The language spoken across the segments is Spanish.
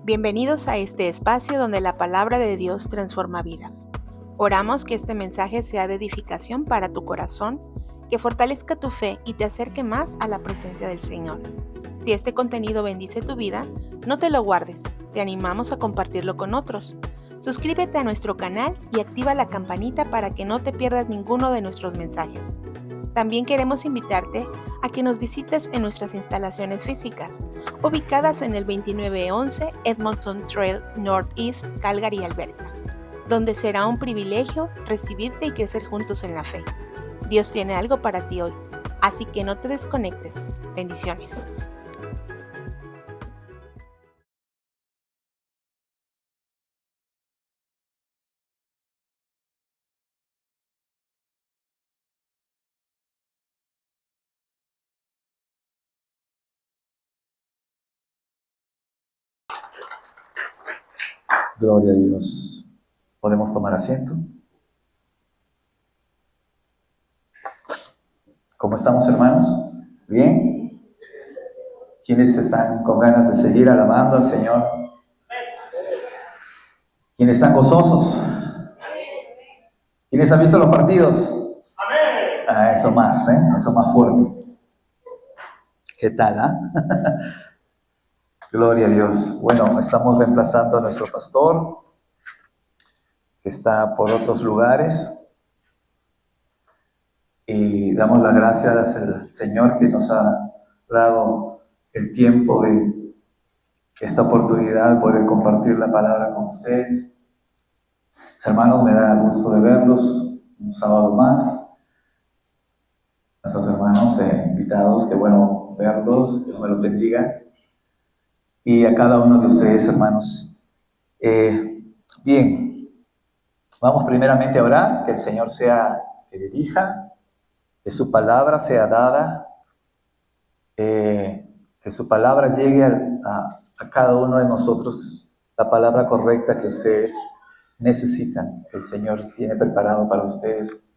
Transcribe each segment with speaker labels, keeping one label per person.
Speaker 1: Bienvenidos a este espacio donde la palabra de Dios transforma vidas. Oramos que este mensaje sea de edificación para tu corazón, que fortalezca tu fe y te acerque más a la presencia del Señor. Si este contenido bendice tu vida, no te lo guardes, te animamos a compartirlo con otros. Suscríbete a nuestro canal y activa la campanita para que no te pierdas ninguno de nuestros mensajes. También queremos invitarte a que nos visites en nuestras instalaciones físicas, ubicadas en el 2911 Edmonton Trail Northeast, Calgary, Alberta, donde será un privilegio recibirte y crecer juntos en la fe. Dios tiene algo para ti hoy, así que no te desconectes. Bendiciones.
Speaker 2: Gloria a Dios. ¿Podemos tomar asiento? ¿Cómo estamos, hermanos? ¿Bien? ¿Quiénes están con ganas de seguir alabando al Señor? ¿Quiénes están gozosos? ¿Quiénes han visto los partidos? Eso más, eso más fuerte. ¿Qué tal, Gloria a Dios. Bueno, estamos reemplazando a nuestro pastor, que está por otros lugares. Y damos las gracias al Señor que nos ha dado el tiempo de esta oportunidad de poder compartir la palabra con ustedes. Hermanos, me da gusto de verlos un sábado más. Nuestros hermanos invitados, qué bueno verlos, que Dios me los bendiga. Y a cada uno de ustedes, hermanos. Bien, vamos primeramente a orar, que el Señor sea que dirija, que su palabra sea dada, que su palabra llegue a cada uno de nosotros, la palabra correcta que ustedes necesitan, que el Señor tiene preparado para ustedes,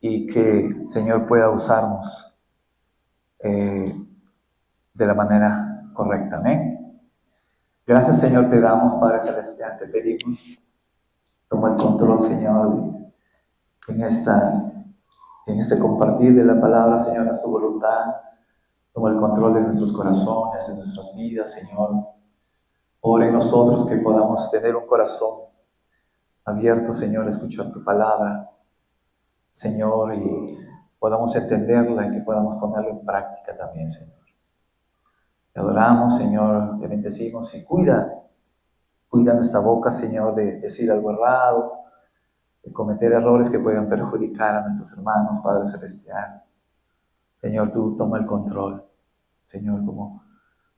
Speaker 2: y que el Señor pueda usarnos de la manera correcta. Amén. Gracias, Señor, te damos, Padre Celestial, te pedimos, toma el control, Señor, en este compartir de la palabra, Señor, es tu voluntad. Toma el control de nuestros corazones, de nuestras vidas, Señor. Ora en nosotros que podamos tener un corazón abierto, Señor, a escuchar tu palabra, Señor, y podamos entenderla y que podamos ponerla en práctica también, Señor. Te adoramos, Señor, te bendecimos y cuida nuestra boca, Señor, de decir algo errado, de cometer errores que puedan perjudicar a nuestros hermanos, Padre Celestial. Señor, tú toma el control, Señor, como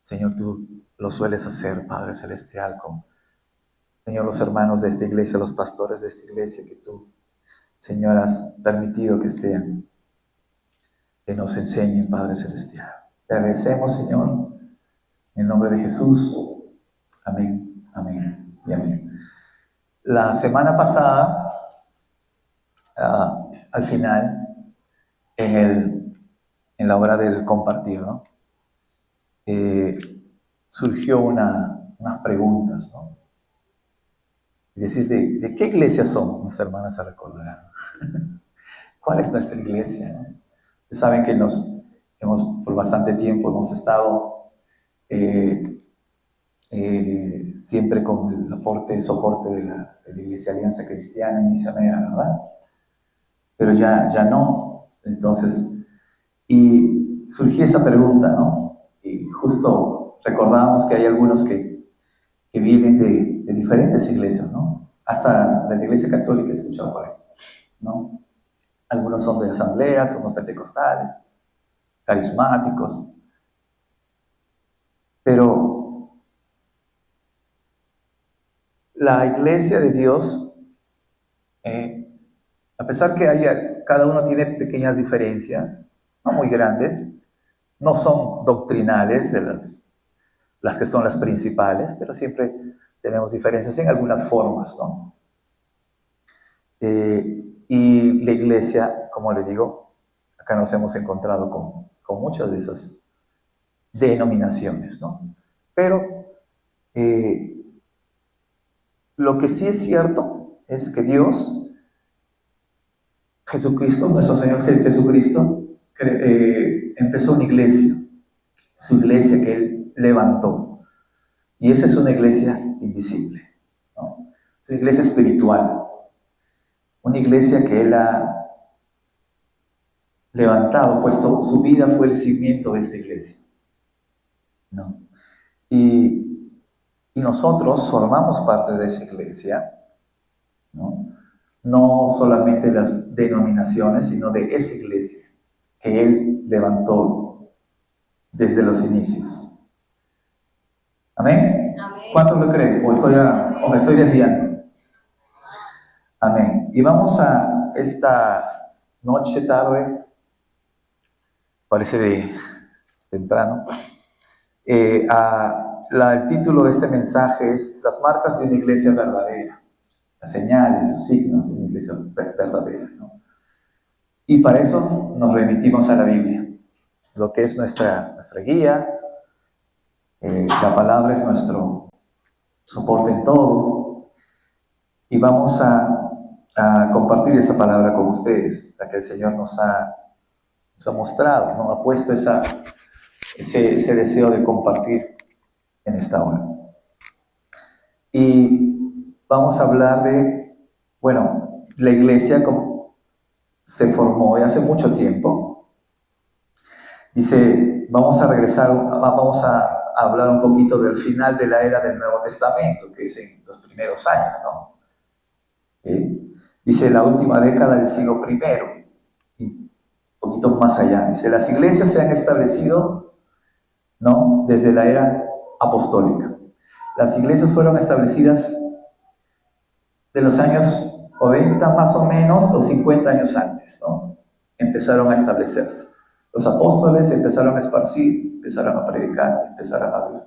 Speaker 2: Señor, tú lo sueles hacer, Padre Celestial, con Señor, los hermanos de esta iglesia, los pastores de esta iglesia que tú, Señor, has permitido que estén, que nos enseñen, Padre Celestial. Te agradecemos, Señor, en el nombre de Jesús. Amén, amén y amén. La semana pasada, al final, en la hora del compartir, ¿no? Surgió unas preguntas, ¿no? Es decir, ¿de qué iglesia somos? Nuestra hermana se recordará. ¿Cuál es nuestra iglesia? ¿No? Ustedes saben que por bastante tiempo hemos estado siempre con el soporte de la Iglesia Alianza Cristiana y Misionera, ¿verdad? Pero ya no. Entonces, y surgió esa pregunta, ¿no? Y justo recordábamos que hay algunos que vienen de diferentes iglesias, ¿no? Hasta de la Iglesia Católica he escuchado por ahí, ¿no? Algunos son de asambleas, unos pentecostales, carismáticos. Pero la iglesia de Dios, a pesar que cada uno tiene pequeñas diferencias, no muy grandes, no son doctrinales de las que son las principales, pero siempre tenemos diferencias en algunas formas, ¿no? Y la iglesia, como le digo, acá nos hemos encontrado con muchas de esas denominaciones, ¿no? Pero Lo que sí es cierto es que Dios, Jesucristo, nuestro Señor Jesucristo, empezó una iglesia, su iglesia que Él levantó. Y esa es una iglesia invisible, ¿no? Es una iglesia espiritual, una iglesia que Él ha levantado, puesto su vida fue el cimiento de esta iglesia, ¿no? Y nosotros formamos parte de esa iglesia, ¿no? No solamente las denominaciones, sino de esa iglesia que Él levantó desde los inicios. ¿Amén? Amén. ¿Cuántos lo creen? ¿O me estoy desviando? Amén. Y vamos a esta noche, tarde, parece de temprano, el título de este mensaje es Las marcas de una iglesia verdadera, las señales, los signos de una iglesia verdadera, ¿no? Y para eso nos remitimos a la Biblia, lo que es nuestra guía. La palabra es nuestro soporte en todo, y vamos a compartir esa palabra con ustedes, la que el Señor nos ha mostrado, ¿no? Ha puesto ese deseo de compartir en esta hora. Y vamos a hablar de, bueno, la iglesia como se formó hace mucho tiempo. Dice, vamos a hablar un poquito del final de la era del Nuevo Testamento, que es en los primeros años, ¿no? Dice, la última década del siglo I, y un poquito más allá. Dice, las iglesias se han establecido, ¿no?, desde la era apostólica. Las iglesias fueron establecidas de los años 90 más o menos, o 50 años antes, ¿no? Empezaron a establecerse. Los apóstoles empezaron a esparcir, empezaron a predicar, empezaron a abrir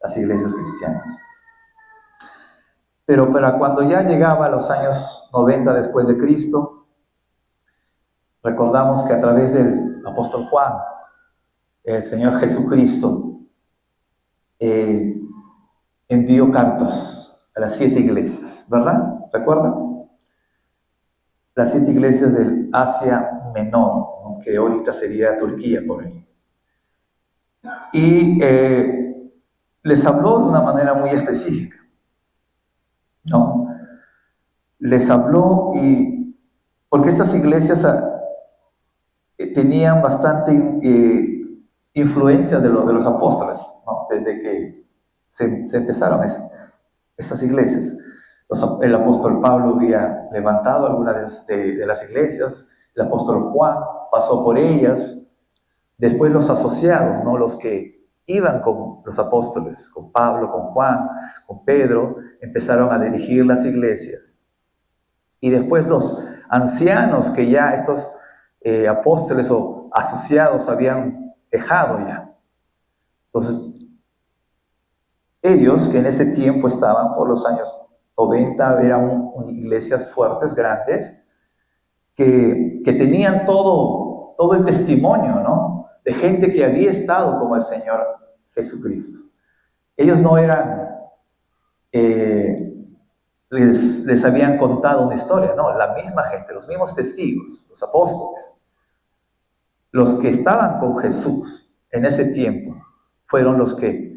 Speaker 2: las iglesias cristianas. Pero para cuando ya llegaba a los años 90 después de Cristo, recordamos que a través del apóstol Juan, el Señor Jesucristo envió cartas a las 7 iglesias, ¿verdad? ¿Recuerdan? Las 7 iglesias del Asia Menor, ¿no?, que ahorita sería Turquía por ahí. Y les habló de una manera muy específica, ¿no? Les habló porque estas iglesias tenían bastante influencia de los apóstoles, ¿no? Desde que se empezaron estas iglesias. El apóstol Pablo había levantado algunas de las iglesias, el apóstol Juan pasó por ellas, después los asociados, ¿no?, los que iban con los apóstoles, con Pablo, con Juan, con Pedro, empezaron a dirigir las iglesias. Y después los ancianos que ya estos apóstoles o asociados habían dejado ya. Entonces, ellos que en ese tiempo estaban por los años 90, eran iglesias fuertes, grandes, que tenían todo el testimonio, ¿no?, de gente que había estado con el Señor Jesucristo. Ellos no eran, les habían contado una historia, no, la misma gente, los mismos testigos, los apóstoles, los que estaban con Jesús en ese tiempo, fueron los que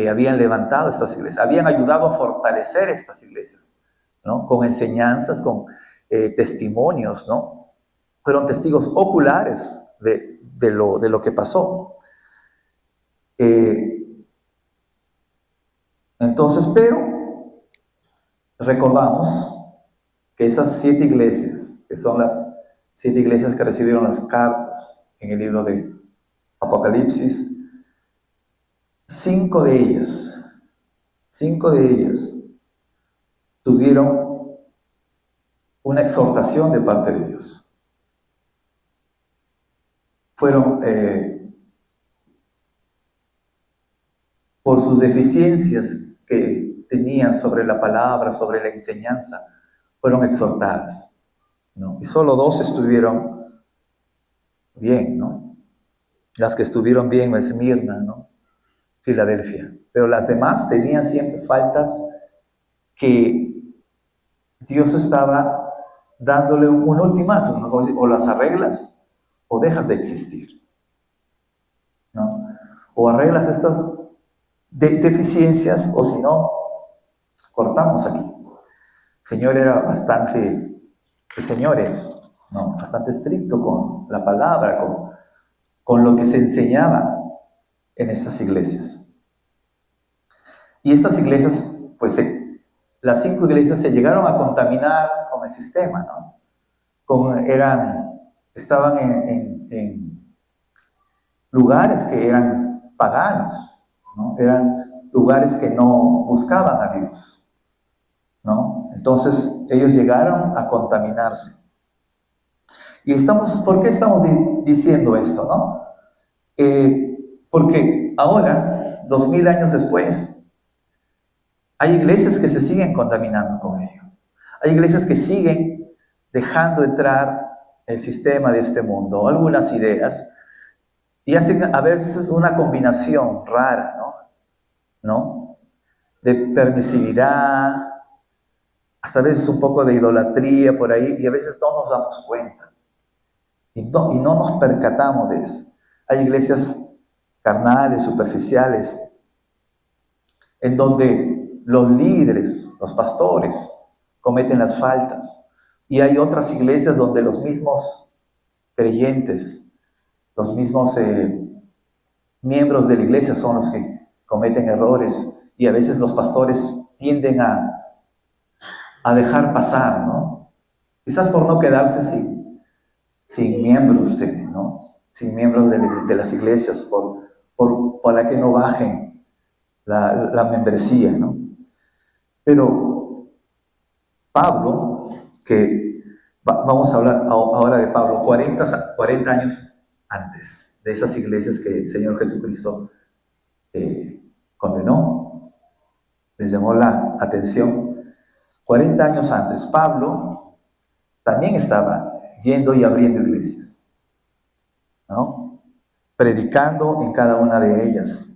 Speaker 2: habían levantado estas iglesias, habían ayudado a fortalecer estas iglesias, ¿no?, con enseñanzas, con testimonios, ¿no? Fueron testigos oculares de lo que pasó. Entonces, pero recordamos que esas 7 iglesias, que son las 7 iglesias que recibieron las cartas en el libro de Apocalipsis, 5 de ellas tuvieron una exhortación de parte de Dios. Fueron, por sus deficiencias que tenían sobre la palabra, sobre la enseñanza, fueron exhortadas, ¿no? Y solo 2 estuvieron bien, ¿no? Las que estuvieron bien, Esmirna, ¿no?, Filadelfia, pero las demás tenían siempre faltas que Dios estaba dándole un ultimátum, ¿no? O las arreglas o dejas de existir, ¿no? O arreglas estas deficiencias o si no, cortamos aquí. El Señor era bastante, el Señor es, ¿no? Bastante estricto con la palabra, con lo que se enseñaba en estas iglesias. Y estas iglesias, pues las 5 iglesias se llegaron a contaminar con el sistema, ¿no? Estaban en lugares que eran paganos, ¿no? Eran lugares que no buscaban a Dios, ¿no? Entonces ellos llegaron a contaminarse. Y ¿por qué estamos diciendo esto, no? Porque ahora, 2000 años después, hay iglesias que se siguen contaminando con ello. Hay iglesias que siguen dejando entrar el sistema de este mundo, algunas ideas, y hacen a veces una combinación rara, ¿no? De permisividad, hasta a veces un poco de idolatría por ahí, y a veces no nos damos cuenta. Y no nos percatamos de eso. Hay iglesias carnales, superficiales, en donde los líderes, los pastores, cometen las faltas. Y hay otras iglesias donde los mismos creyentes, los mismos miembros de la iglesia son los que cometen errores. Y a veces los pastores tienden a dejar pasar, ¿no? Quizás por no quedarse sin miembros, ¿no? Sin miembros de las iglesias, para que no bajen la membresía, ¿no? Pero Pablo, vamos a hablar ahora de Pablo, 40 años antes de esas iglesias que el Señor Jesucristo condenó, les llamó la atención. 40 años antes, Pablo también estaba yendo y abriendo iglesias, ¿no? Predicando en cada una de ellas.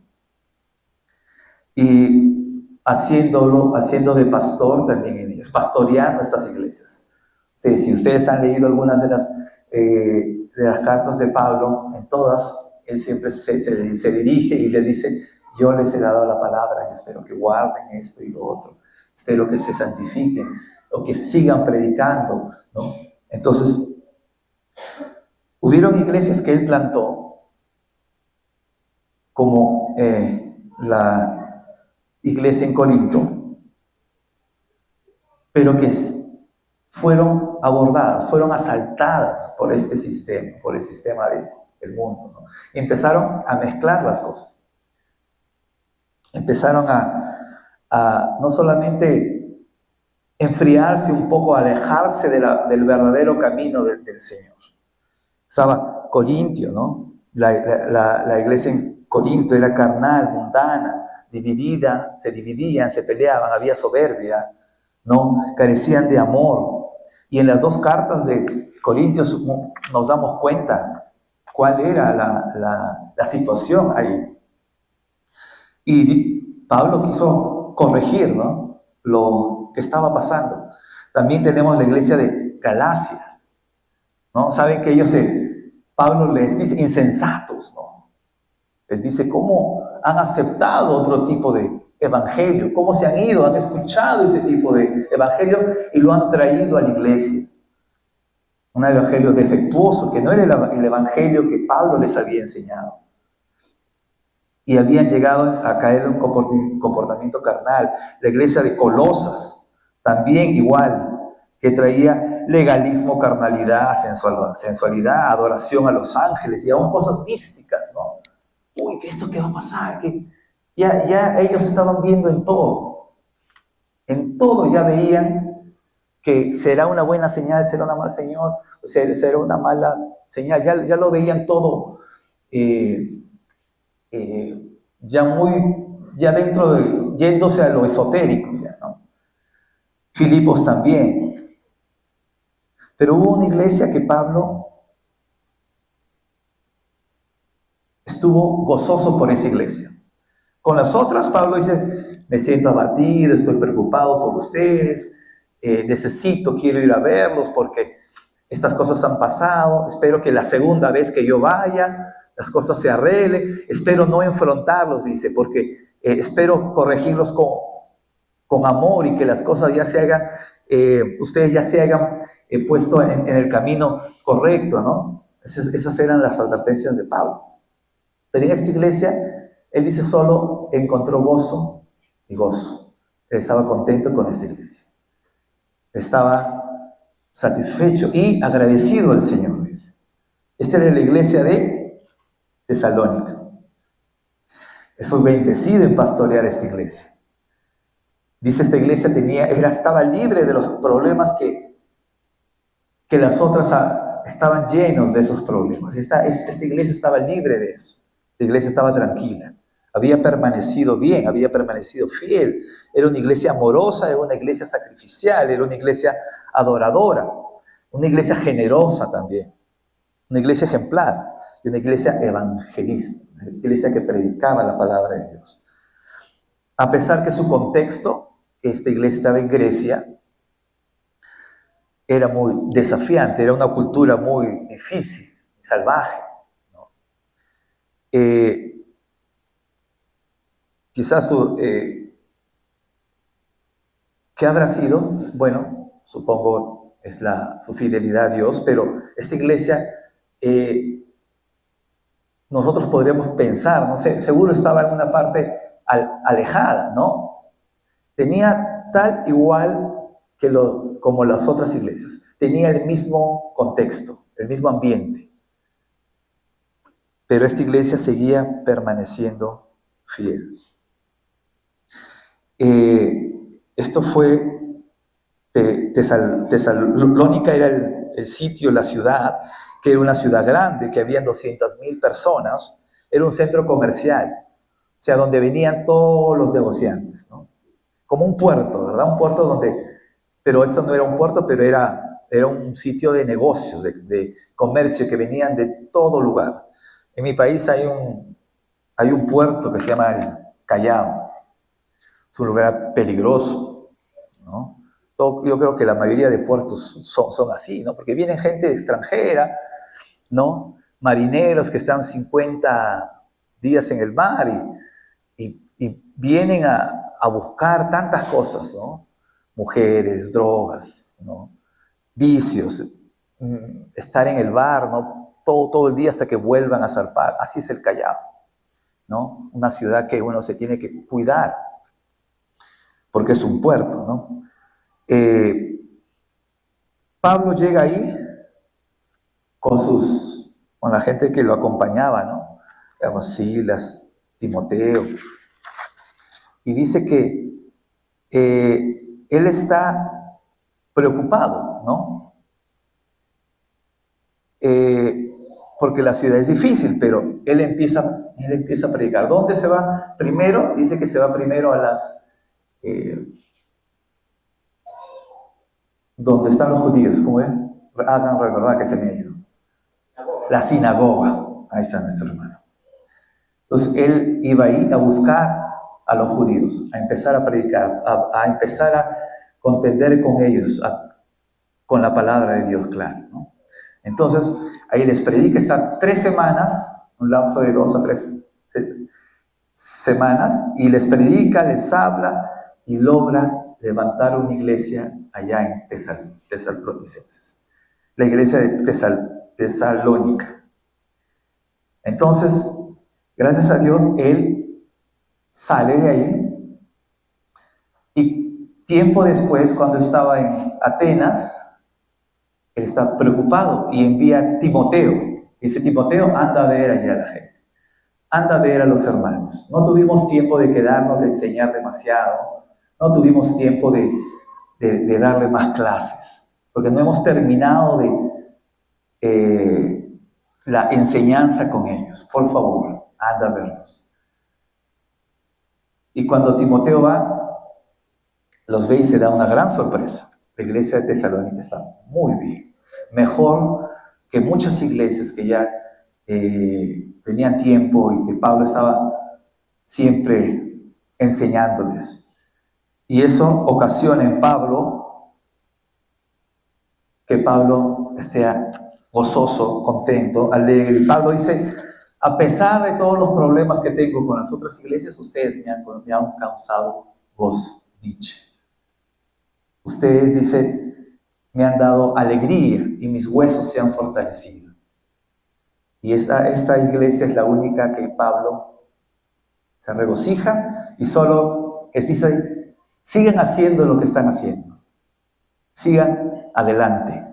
Speaker 2: Y haciendo de pastor también en ellas, pastoreando estas iglesias. Sí, si ustedes han leído algunas de las cartas de Pablo, en todas, él siempre se dirige y le dice, yo les he dado la palabra, yo espero que guarden esto y lo otro, espero que se santifiquen o que sigan predicando, ¿no? Entonces, hubieron iglesias que él plantó, como la iglesia en Corinto, pero que fueron abordadas, fueron asaltadas por este sistema, por el sistema del mundo, ¿no? Y empezaron a mezclar las cosas. Empezaron a no solamente enfriarse un poco, alejarse del verdadero camino del Señor. Estaba Corintio, ¿no? La iglesia en Corinto era carnal, mundana, dividida, se dividían, se peleaban, había soberbia, ¿no? Carecían de amor. Y en las 2 cartas de Corintios nos damos cuenta cuál era la situación ahí. Y Pablo quiso corregir, ¿no?, lo que estaba pasando. También tenemos la iglesia de Galacia, ¿no? Saben que Pablo les dice insensatos, ¿no? Les dice cómo han aceptado otro tipo de evangelio, cómo se han ido, han escuchado ese tipo de evangelio y lo han traído a la iglesia. Un evangelio defectuoso, que no era el evangelio que Pablo les había enseñado. Y habían llegado a caer en un comportamiento carnal. La iglesia de Colosas, también igual, que traía legalismo, carnalidad, sensualidad, adoración a los ángeles y aún cosas místicas, ¿no? Uy, ¿esto qué va a pasar? Ya ellos estaban viendo en todo ya veían que será una buena señal, será una mala señal, o sea, será una mala señal, ya lo veían todo, ya dentro yéndose a lo esotérico, ya, ¿no? Filipos también. Pero hubo una iglesia que Pablo estuvo gozoso por esa iglesia. Con las otras, Pablo dice, me siento abatido, estoy preocupado por ustedes, quiero ir a verlos porque estas cosas han pasado, espero que la segunda vez que yo vaya, las cosas se arreglen, espero no enfrentarlos, dice, porque espero corregirlos con amor y que las cosas ya se hagan, ustedes ya se hayan puesto en el camino correcto, ¿no? Esas eran las advertencias de Pablo. Pero en esta iglesia, él dice solo encontró gozo y gozo. Él estaba contento con esta iglesia. Estaba satisfecho y agradecido al Señor, dice. Esta era la iglesia de Tesalónica. Él fue bendecido en pastorear esta iglesia. Dice, esta iglesia estaba libre de los problemas que las otras estaban llenos de esos problemas. Esta iglesia estaba libre de eso. La iglesia estaba tranquila. Había permanecido bien, había permanecido fiel. Era una iglesia amorosa, era una iglesia sacrificial, era una iglesia adoradora, una iglesia generosa también, una iglesia ejemplar y una iglesia evangelista, una iglesia que predicaba la palabra de Dios. A pesar que su contexto, que esta iglesia estaba en Grecia, era muy desafiante, era una cultura muy difícil, salvaje, ¿no? Quizás ¿qué habrá sido? Bueno, supongo es su fidelidad a Dios, pero esta iglesia, nosotros podríamos pensar, no sé, seguro estaba en una parte alejada, ¿no? Tenía tal igual como las otras iglesias, tenía el mismo contexto, el mismo ambiente, pero esta iglesia seguía permaneciendo fiel. Esto fue, Tesalónica era el sitio, la ciudad, que era una ciudad grande, que había 200,000 personas, era un centro comercial, o sea, donde venían todos los negociantes, ¿no? Como un puerto, ¿verdad? Un puerto pero esto no era un puerto, pero era un sitio de negocio, de comercio, que venían de todo lugar. En mi país hay un puerto que se llama el Callao. Es un lugar peligroso, ¿no? Yo creo que la mayoría de puertos son así, ¿no? Porque vienen gente extranjera, ¿no? Marineros que están 50 días en el mar y vienen a buscar tantas cosas, ¿no? Mujeres, drogas, ¿no? Vicios, estar en el bar, ¿no? Todo el día hasta que vuelvan a zarpar. Así es el Callao, ¿no? Una ciudad que uno se tiene que cuidar, porque es un puerto, ¿no? Pablo llega ahí con la gente que lo acompañaba, ¿no? Digamos, Silas, Timoteo, y dice que él está preocupado, ¿no? Porque la ciudad es difícil, pero él empieza a predicar. ¿Dónde se va primero? Dice que se va primero a las donde están los judíos, ¿cómo es? Hagan recordar que se me ha ido. La sinagoga. Ahí está nuestro hermano. Entonces él iba ahí a buscar a los judíos, a empezar a predicar, a empezar a contender con ellos, con la palabra de Dios, claro, ¿no? Entonces ahí les predica, está 3 semanas, un lapso de 2 a 3 semanas, y les predica, les habla y logra levantar una iglesia allá en Tesalonicenses, la iglesia de Tesalónica. Entonces, gracias a Dios, él sale de ahí y tiempo después, cuando estaba en Atenas, él está preocupado y envía a Timoteo. Dice, Timoteo, anda a ver allá a la gente, anda a ver a los hermanos. No tuvimos tiempo de quedarnos, de enseñar demasiado, no tuvimos tiempo de darle más clases, porque no hemos terminado la enseñanza con ellos. Por favor, anda a verlos. Y cuando Timoteo va, los ve y se da una gran sorpresa. La iglesia de Tesalónica está muy bien, mejor que muchas iglesias que ya tenían tiempo y que Pablo estaba siempre enseñándoles. Y eso ocasiona en Pablo que Pablo esté gozoso, contento, alegre. Y Pablo dice, a pesar de todos los problemas que tengo con las otras iglesias, ustedes me han causado gozo, dicha. Ustedes, dice, me han dado alegría y mis huesos se han fortalecido. Y esta iglesia es la única que Pablo se regocija y solo les dice, sigan haciendo lo que están haciendo. Sigan adelante.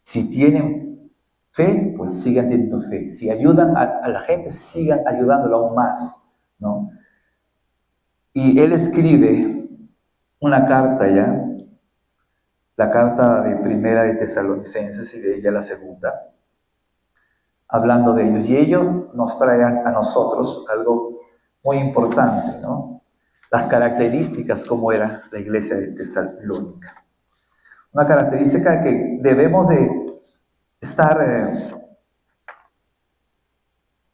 Speaker 2: Si tienen fe, pues sigan teniendo fe. Si ayudan a la gente, sigan ayudándolo aún más, ¿no? Y él escribe una carta ya, la carta de Primera de Tesalonicenses y de ella la segunda, hablando de ellos. Y ellos nos traen a nosotros algo muy importante, ¿no? Las características como era la iglesia de Tesalónica. Una característica que debemos de estar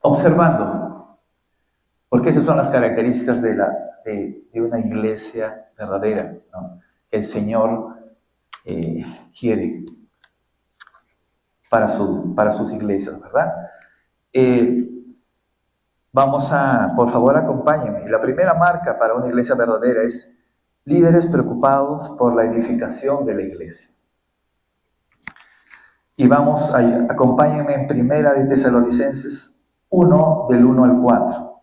Speaker 2: observando, porque esas son las características de una iglesia verdadera, ¿no? Que el Señor quiere para sus iglesias, ¿verdad? Por favor, acompáñenme. La primera marca para una iglesia verdadera es líderes preocupados por la edificación de la iglesia. Y acompáñenme en Primera de Tesalonicenses 1, del 1 al 4.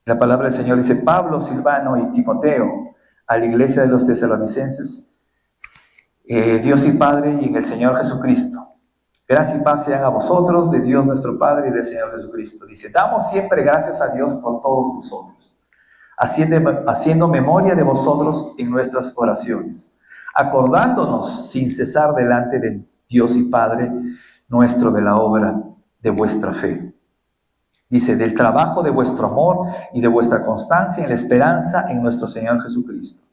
Speaker 2: La palabra del Señor dice, Pablo, Silvano y Timoteo, a la iglesia de los tesalonicenses, Dios y Padre y en el Señor Jesucristo. Gracia y paz sean a vosotros, de Dios nuestro Padre y del Señor Jesucristo. Dice, damos siempre gracias a Dios por todos vosotros, haciendo memoria de vosotros en nuestras oraciones, acordándonos sin cesar delante del Dios y Padre nuestro de la obra de vuestra fe. Dice, del trabajo de vuestro amor y de vuestra constancia en la esperanza en nuestro Señor Jesucristo.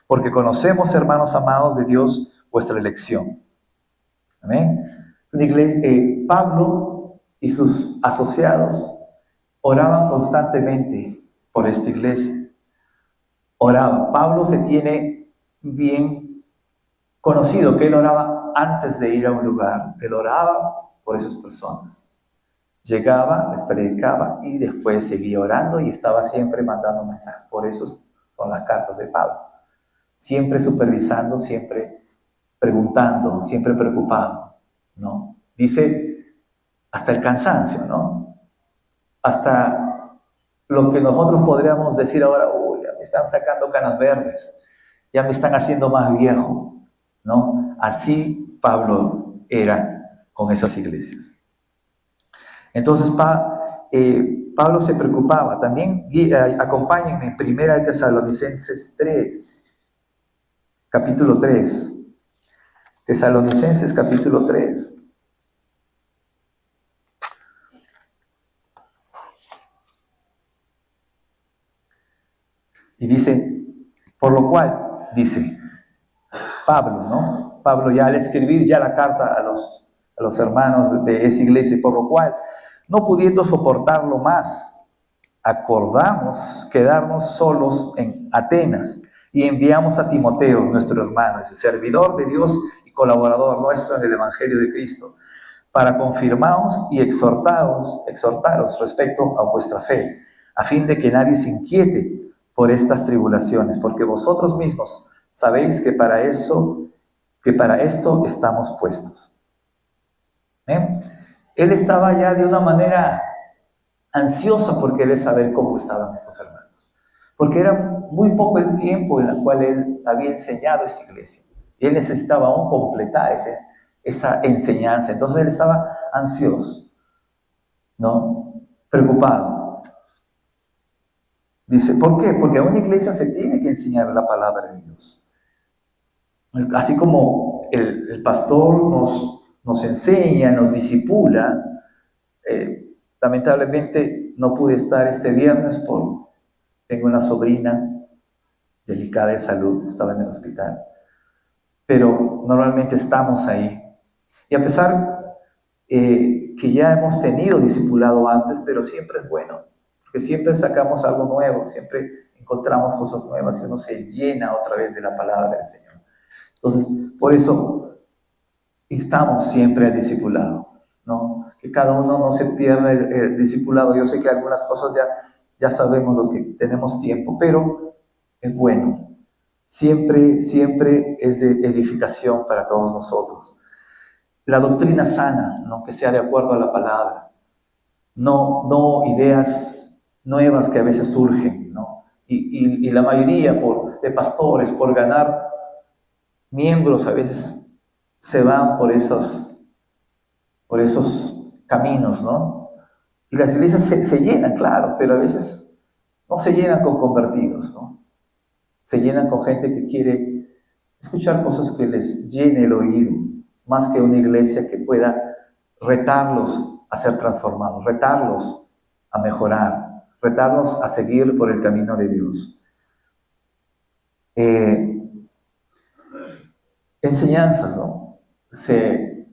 Speaker 2: Porque conocemos, hermanos amados de Dios, vuestra elección. Amén. Pablo y sus asociados oraban constantemente por esta iglesia. Oraban. Pablo se tiene bien conocido que él oraba antes de ir a un lugar. Él oraba por esas personas. Llegaba, les predicaba y después seguía orando y estaba siempre mandando mensajes. Por eso son las cartas de Pablo. Siempre supervisando, siempre preguntando, siempre preocupado, ¿no? Dice hasta el cansancio, ¿no? Hasta lo que nosotros podríamos decir ahora, uy, ya me están sacando canas verdes, ya me están haciendo más viejo, ¿no? Así Pablo era con esas iglesias. Entonces Pablo se preocupaba. También acompáñenme en Primera de Tesalonicenses 3, capítulo 3. Tesalonicenses capítulo 3. Y dice, por lo cual, dice Pablo, ¿no? Pablo ya al escribir ya la carta a los hermanos de esa iglesia, por lo cual, no pudiendo soportarlo más, acordamos quedarnos solos en Atenas y enviamos a Timoteo, nuestro hermano, ese servidor de Dios y colaborador nuestro en el Evangelio de Cristo, para confirmaros y exhortaros respecto a vuestra fe, a fin de que nadie se inquiete por estas tribulaciones, porque vosotros mismos sabéis que para esto estamos puestos. Él estaba ya de una manera ansiosa por querer saber cómo estaban estos hermanos, porque era muy poco el tiempo en el cual él había enseñado esta iglesia, y él necesitaba aún completar esa enseñanza. Entonces él estaba ansioso, ¿no? Preocupado. Dice, ¿por qué? Porque a una iglesia se tiene que enseñar la palabra de Dios. Así como el pastor nos enseña, nos discipula. Lamentablemente no pude estar este viernes tengo una sobrina delicada de salud, estaba en el hospital. Pero normalmente estamos ahí. Y a pesar que ya hemos tenido discipulado antes, pero siempre es bueno, porque siempre sacamos algo nuevo, siempre encontramos cosas nuevas y uno se llena otra vez de la palabra del Señor. Entonces, por eso instamos siempre al discipulado, ¿no? Que cada uno no se pierda el discipulado. Yo sé que algunas cosas ya sabemos los que tenemos tiempo, pero es bueno. Siempre es de edificación para todos nosotros. La doctrina sana, ¿no? Que sea de acuerdo a la palabra. No ideas nuevas que a veces surgen, ¿no? Y la mayoría de pastores, por ganar miembros, a veces se van por esos caminos, ¿no? Y las iglesias se llenan, claro, pero a veces no se llenan con convertidos, ¿no? Se llenan con gente que quiere escuchar cosas que les llene el oído, más que una iglesia que pueda retarlos a ser transformados, retarlos a mejorar, retarlos a seguir por el camino de Dios. Enseñanzas, ¿no? Se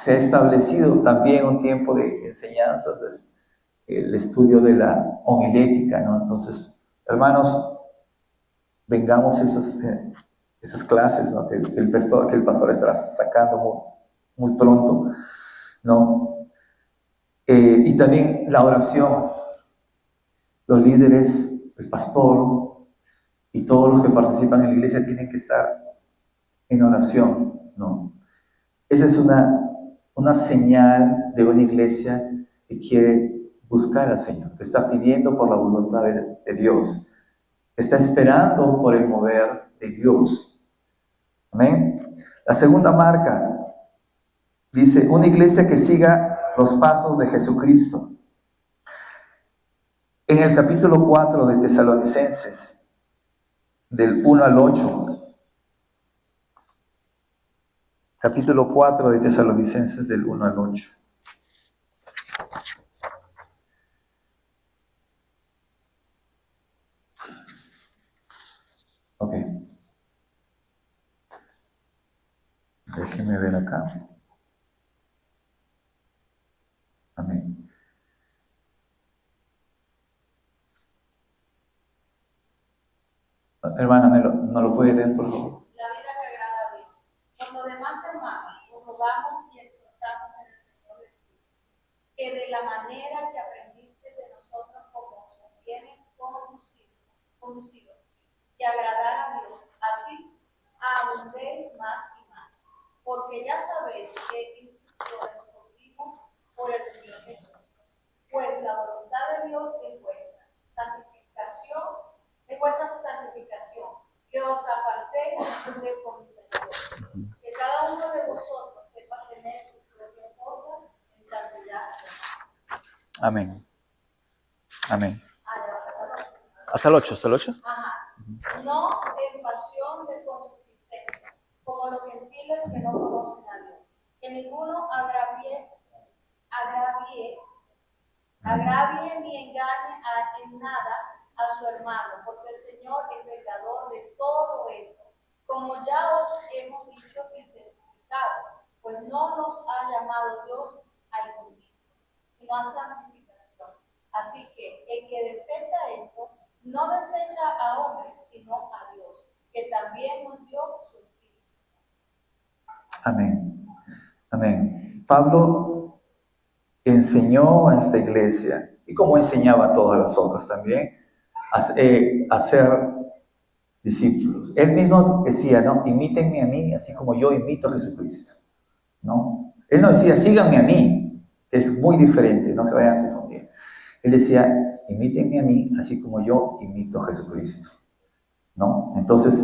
Speaker 2: ha establecido también un tiempo de enseñanzas, el estudio de la homilética, ¿no? Entonces, hermanos, vengamos esas clases, ¿no? que el pastor estará sacando muy pronto, ¿no? Y también la oración. Los líderes, el pastor y todos los que participan en la iglesia tienen que estar en oración, ¿no? Esa es una señal de una iglesia que quiere buscar al Señor, que está pidiendo por la voluntad de Dios, que está esperando por el mover de Dios. Amén. La segunda marca dice, una iglesia que siga los pasos de Jesucristo. En el capítulo 4 de Tesalonicenses, del 1 al 8, capítulo 4 de Tesalonicenses, del 1 al 8. Ok. Déjeme ver acá. Amén. Hermana, ¿no lo puede leer, por favor?
Speaker 3: La vida que agrada a Dios. Por lo demás, hermanos, os rogamos y exhortamos en el Señor Jesús, que de la manera que aprendiste de nosotros como os conviene conducido y agradar a Dios, así abundéis más y más, porque ya sabéis qué instrucciones os dimos por el Señor Jesús. Pues la voluntad de Dios es vuestra santificación, que os apartéis de fornicación, que cada uno de vosotros sepa tener su propia cosa en santidad.
Speaker 2: Amén. Amén. Hasta el 8.
Speaker 3: Ajá. No en pasión de concupiscencia, como los gentiles que no conocen a Dios, que ninguno agravie ni engañe en nada a su hermano, porque el Señor es vengador de todo esto, como ya os hemos dicho y testificado, pues no nos ha llamado Dios a injusticia, sino a santificación. Así que el que desecha esto, no desecha a hombres, sino a Dios, que también nos dio su Espíritu.
Speaker 2: Amén. Amén. Pablo enseñó a esta iglesia, y como enseñaba a todas las otras también, a ser discípulos. Él mismo decía, ¿no? Imítenme a mí, así como yo imito a Jesucristo, ¿no? Él no decía, síganme a mí, que es muy diferente, no se vayan a confundir. Él decía, imítenme a mí, así como yo imito a Jesucristo, ¿no? Entonces,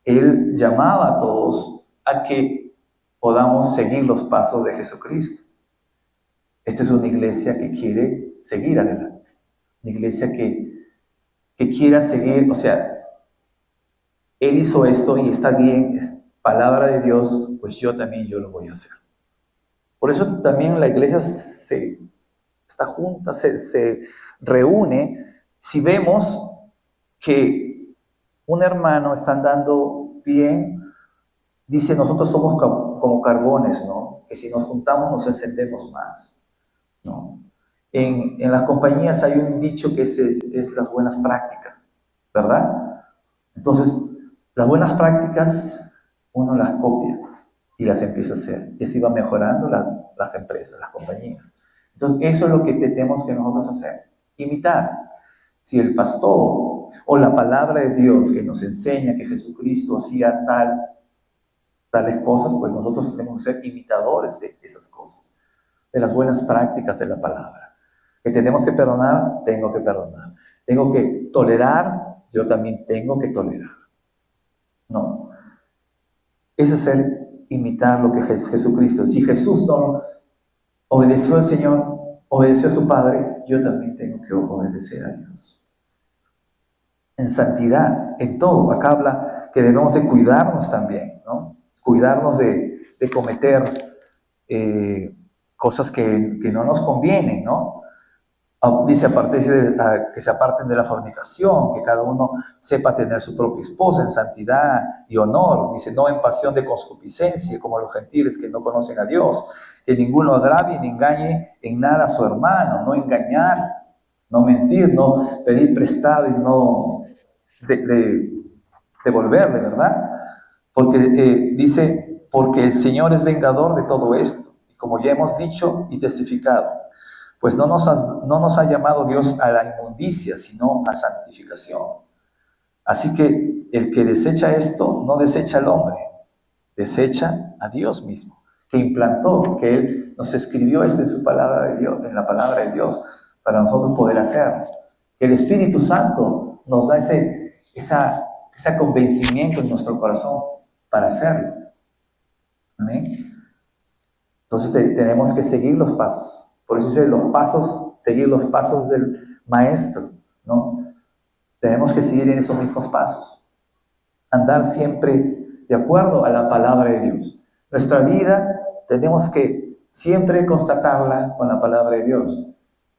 Speaker 2: él llamaba a todos a que podamos seguir los pasos de Jesucristo. Esta es una iglesia que quiere seguir adelante, una iglesia que quiera seguir, o sea, Él hizo esto y está bien, es palabra de Dios, pues yo lo voy a hacer. Por eso también la iglesia está junta, se reúne. Si vemos que un hermano está andando bien, dice, nosotros somos como carbones, ¿no? Que si nos juntamos nos encendemos más, ¿no? En las compañías hay un dicho que es las buenas prácticas, ¿verdad? Entonces, las buenas prácticas uno las copia y las empieza a hacer. Y así va mejorando las empresas, las compañías. Entonces, eso es lo que tenemos que nosotros hacer, imitar. Si el pastor o la palabra de Dios que nos enseña que Jesucristo hacía tales cosas, pues nosotros tenemos que ser imitadores de esas cosas, de las buenas prácticas de la palabra. Que tenemos que perdonar, tengo que perdonar. Tengo que tolerar, yo también tengo que tolerar. No. Ese es ser imitar lo que es Jesucristo. Si Jesús no obedeció al Señor, obedeció a su Padre, yo también tengo que obedecer a Dios. En santidad, en todo. Acá habla que debemos de cuidarnos también, ¿no? Cuidarnos de cometer cosas que no nos convienen, ¿no? Dice, que se aparten de la fornicación, que cada uno sepa tener su propia esposa en santidad y honor. Dice, no en pasión de concupiscencia, como los gentiles que no conocen a Dios. Que ninguno agravie ni engañe en nada a su hermano. No engañar, no mentir, no pedir prestado y no devolverle, ¿verdad? Porque dice, porque el Señor es vengador de todo esto. Y como ya hemos dicho y testificado, pues no nos ha llamado Dios a la inmundicia, sino a santificación. Así que el que desecha esto, no desecha al hombre, desecha a Dios mismo, que implantó, que Él nos escribió esto en su palabra de Dios, en la palabra de Dios, para nosotros poder hacerlo. Que el Espíritu Santo nos da ese convencimiento en nuestro corazón para hacerlo. Amén. Entonces tenemos que seguir los pasos. Por eso dice seguir los pasos del maestro, ¿no? Tenemos que seguir en esos mismos pasos. Andar siempre de acuerdo a la palabra de Dios. Nuestra vida tenemos que siempre constatarla con la palabra de Dios.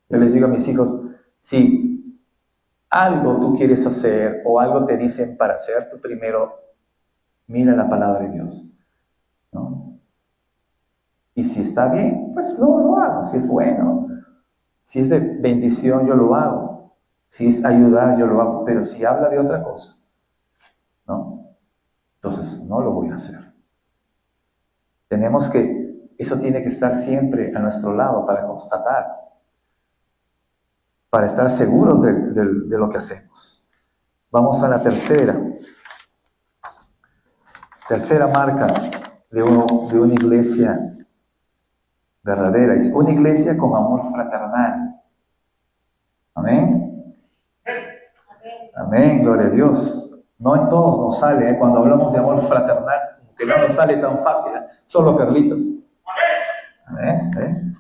Speaker 2: Yo les digo a mis hijos, si algo tú quieres hacer o algo te dicen para hacer, tú primero mira la palabra de Dios, ¿no? Y si está bien, pues lo hago. Si es bueno, si es de bendición, yo lo hago. Si es ayudar, yo lo hago. Pero si habla de otra cosa, ¿no? Entonces no lo voy a hacer. Eso tiene que estar siempre a nuestro lado para constatar, para estar seguros de lo que hacemos. Vamos a la tercera marca de una iglesia verdadera. Es una iglesia con amor fraternal. Amén. Amén, gloria a Dios. No en todos nos sale, cuando hablamos de amor fraternal, que no nos sale tan fácil, solo Carlitos. Amén.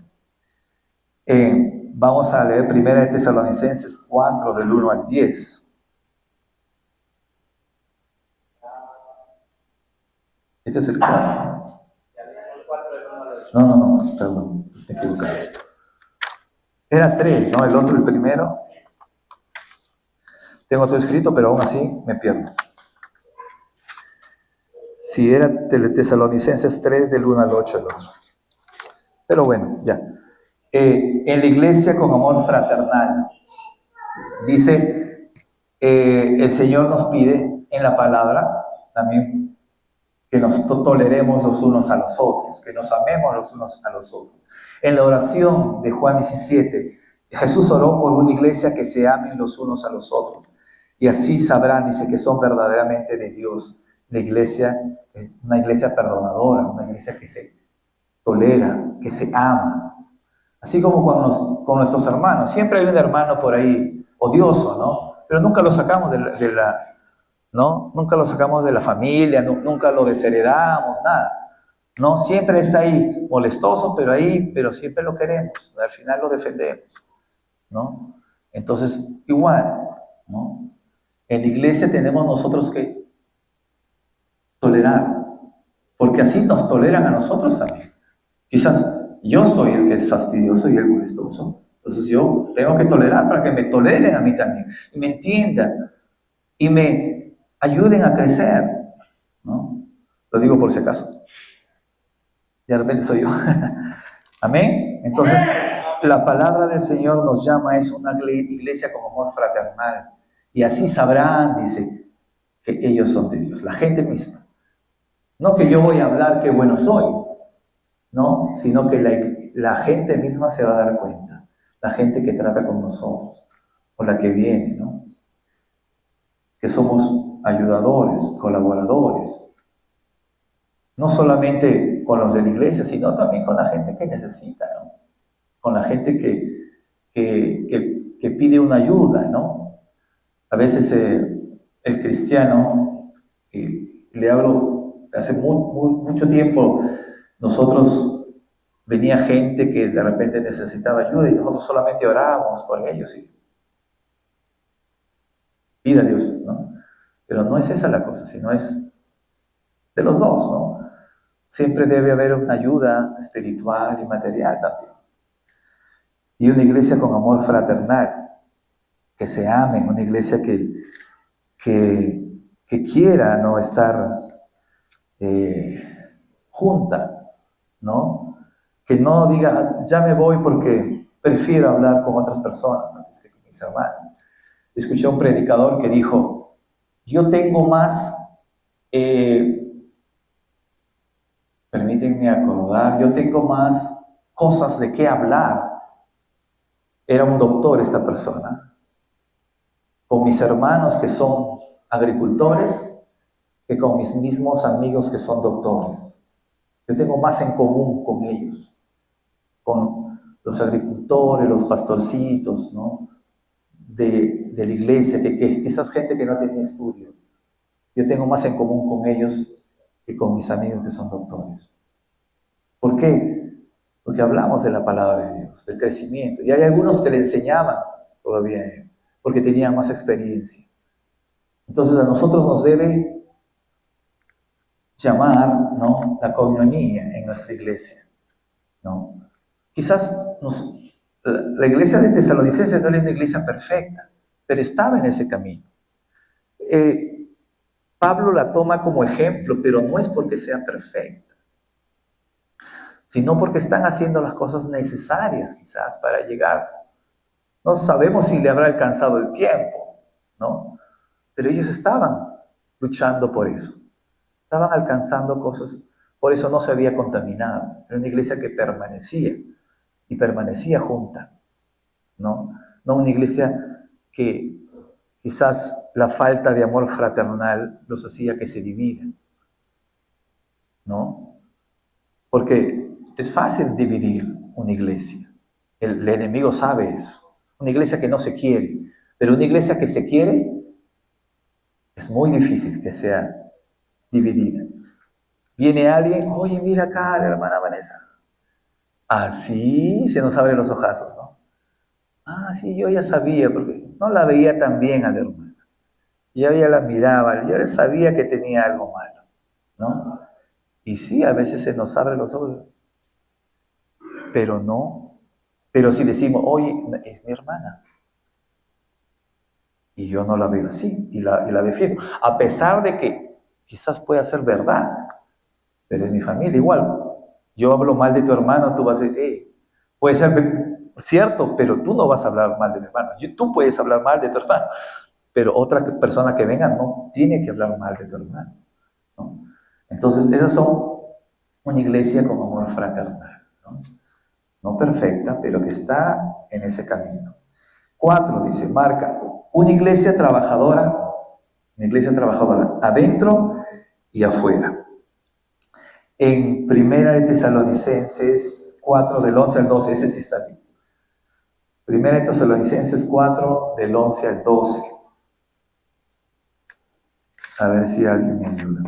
Speaker 2: Vamos a leer 1 Tesalonicenses 4, del 1 al 10. Este es el 4. No, perdón, me equivoqué. Era 3, ¿no? El otro, el primero. Tengo todo escrito, pero aún así me pierdo. Si era Tesalonicenses 3, del 1 al 8 el otro. Pero bueno, ya. En la iglesia con amor fraternal. Dice, el Señor nos pide en la palabra también que nos toleremos los unos a los otros, que nos amemos los unos a los otros. En la oración de Juan 17, Jesús oró por una iglesia que se amen los unos a los otros. Y así sabrán, dice, que son verdaderamente de Dios. La iglesia, una iglesia perdonadora, una iglesia que se tolera, que se ama. Así como con nuestros hermanos. Siempre hay un hermano por ahí odioso, ¿no? Pero nunca lo sacamos ¿no? Nunca lo sacamos de la familia, nunca lo desheredamos, nada. ¿No? Siempre está ahí, molestoso, pero siempre lo queremos. Al final lo defendemos, ¿no? Entonces, igual, ¿no? En la iglesia tenemos nosotros que tolerar, porque así nos toleran a nosotros también. Quizás yo soy el que es fastidioso y el molestoso, entonces yo tengo que tolerar para que me toleren a mí también, y me entiendan, y me ayuden a crecer, ¿no? Lo digo por si acaso. De repente soy yo. Amén. Entonces, la palabra del Señor nos llama, es una iglesia con amor fraternal. Y así sabrán, dice, que ellos son de Dios, la gente misma. No que yo voy a hablar qué bueno soy, no, sino que la gente misma se va a dar cuenta. La gente que trata con nosotros, o la que viene, ¿no? Que somos ayudadores, colaboradores. No solamente con los de la iglesia, sino también con la gente que necesita, ¿no? Con la gente que pide una ayuda, ¿no? A veces el cristiano, le hablo hace mucho tiempo, nosotros venía gente que de repente necesitaba ayuda y nosotros solamente orábamos por ellos y pida a Dios, ¿no? Pero no es esa la cosa, sino es de los dos, ¿no? Siempre debe haber una ayuda espiritual y material también. Y una iglesia con amor fraternal, que se ame, una iglesia que quiera no estar junta, ¿no? Que no diga, ya me voy porque prefiero hablar con otras personas antes que con mis hermanos. Escuché a un predicador que dijo, yo tengo más, permítanme acordar, yo tengo más cosas de qué hablar. Era un doctor esta persona, con mis hermanos que son agricultores, que con mis mismos amigos que son doctores. Yo tengo más en común con ellos, con los agricultores, los pastorcitos, ¿no? de la iglesia, que quizás gente que no tenía estudio. Yo tengo más en común con ellos que con mis amigos que son doctores. ¿Por qué? Porque hablamos de la palabra de Dios, del crecimiento. Y hay algunos que le enseñaban todavía, porque tenían más experiencia. Entonces a nosotros nos debe llamar, ¿no?, la coinonía en nuestra iglesia, ¿no? Quizás la iglesia de Tesalonicenses no era una iglesia perfecta, pero estaba en ese camino. Pablo la toma como ejemplo, pero no es porque sea perfecta, sino porque están haciendo las cosas necesarias quizás para llegar. No sabemos si le habrá alcanzado el tiempo, ¿no? Pero ellos estaban luchando por eso. Estaban alcanzando cosas, por eso no se había contaminado. Era una iglesia que permanecía, y permanecía junta, ¿no? No una iglesia que quizás la falta de amor fraternal los hacía que se dividan, ¿no? Porque es fácil dividir una iglesia. El enemigo sabe eso. Una iglesia que no se quiere, pero una iglesia que se quiere, es muy difícil que sea dividida. Viene alguien, oye, mira acá la hermana Vanessa. Así se nos abren los ojazos, ¿no? Ah, sí, yo ya sabía, porque no la veía tan bien a la hermana. Yo ya la miraba, yo ya sabía que tenía algo malo, ¿no? Y sí, a veces se nos abren los ojos, pero no. Pero si decimos, oye, es mi hermana, y yo no la veo así, y la defiendo, a pesar de que quizás pueda ser verdad, pero es mi familia igual. Yo hablo mal de tu hermano, tú vas a decir, puede ser cierto, pero tú no vas a hablar mal de mi hermano. Tú puedes hablar mal de tu hermano, pero otra persona que venga no tiene que hablar mal de tu hermano, ¿no? Entonces, esas son una iglesia con amor fraternal, ¿no? No perfecta, pero que está en ese camino. 4, dice, marca, una iglesia trabajadora, adentro y afuera. En Primera de Tesalonicenses 4, del 11 al 12, ese sí está bien. Primera de Tesalonicenses 4, del 11 al 12. A ver si alguien me ayuda.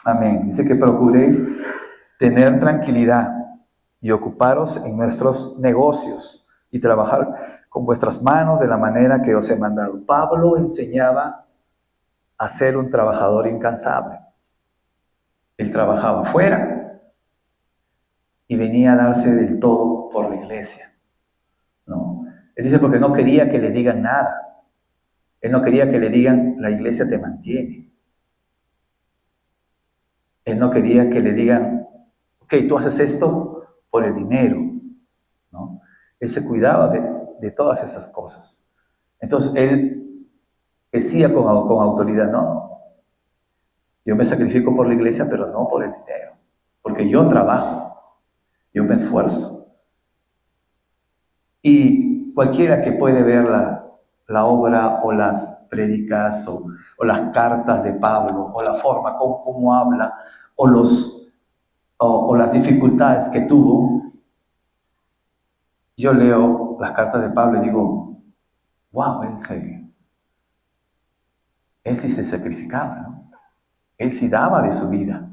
Speaker 2: Amén. Dice que procuréis tener tranquilidad y ocuparos en nuestros negocios y trabajar con vuestras manos de la manera que os he mandado. Pablo enseñaba a ser un trabajador incansable. Él trabajaba afuera y venía a darse del todo por la iglesia, ¿no? Él dice porque no quería que le digan nada. Él no quería que le digan, la iglesia te mantiene. Él no quería que le digan, ok, tú haces esto por el dinero, ¿no? Él se cuidaba de todas esas cosas. Entonces, él decía con autoridad, no, yo me sacrifico por la iglesia, pero no por el dinero, porque yo trabajo, yo me esfuerzo. Y cualquiera que puede ver la obra o las prédicas o las cartas de Pablo o la forma como habla o las dificultades que tuvo, yo leo las cartas de Pablo y digo, wow, él sí se sacrificaba, ¿no? Él sí daba de su vida,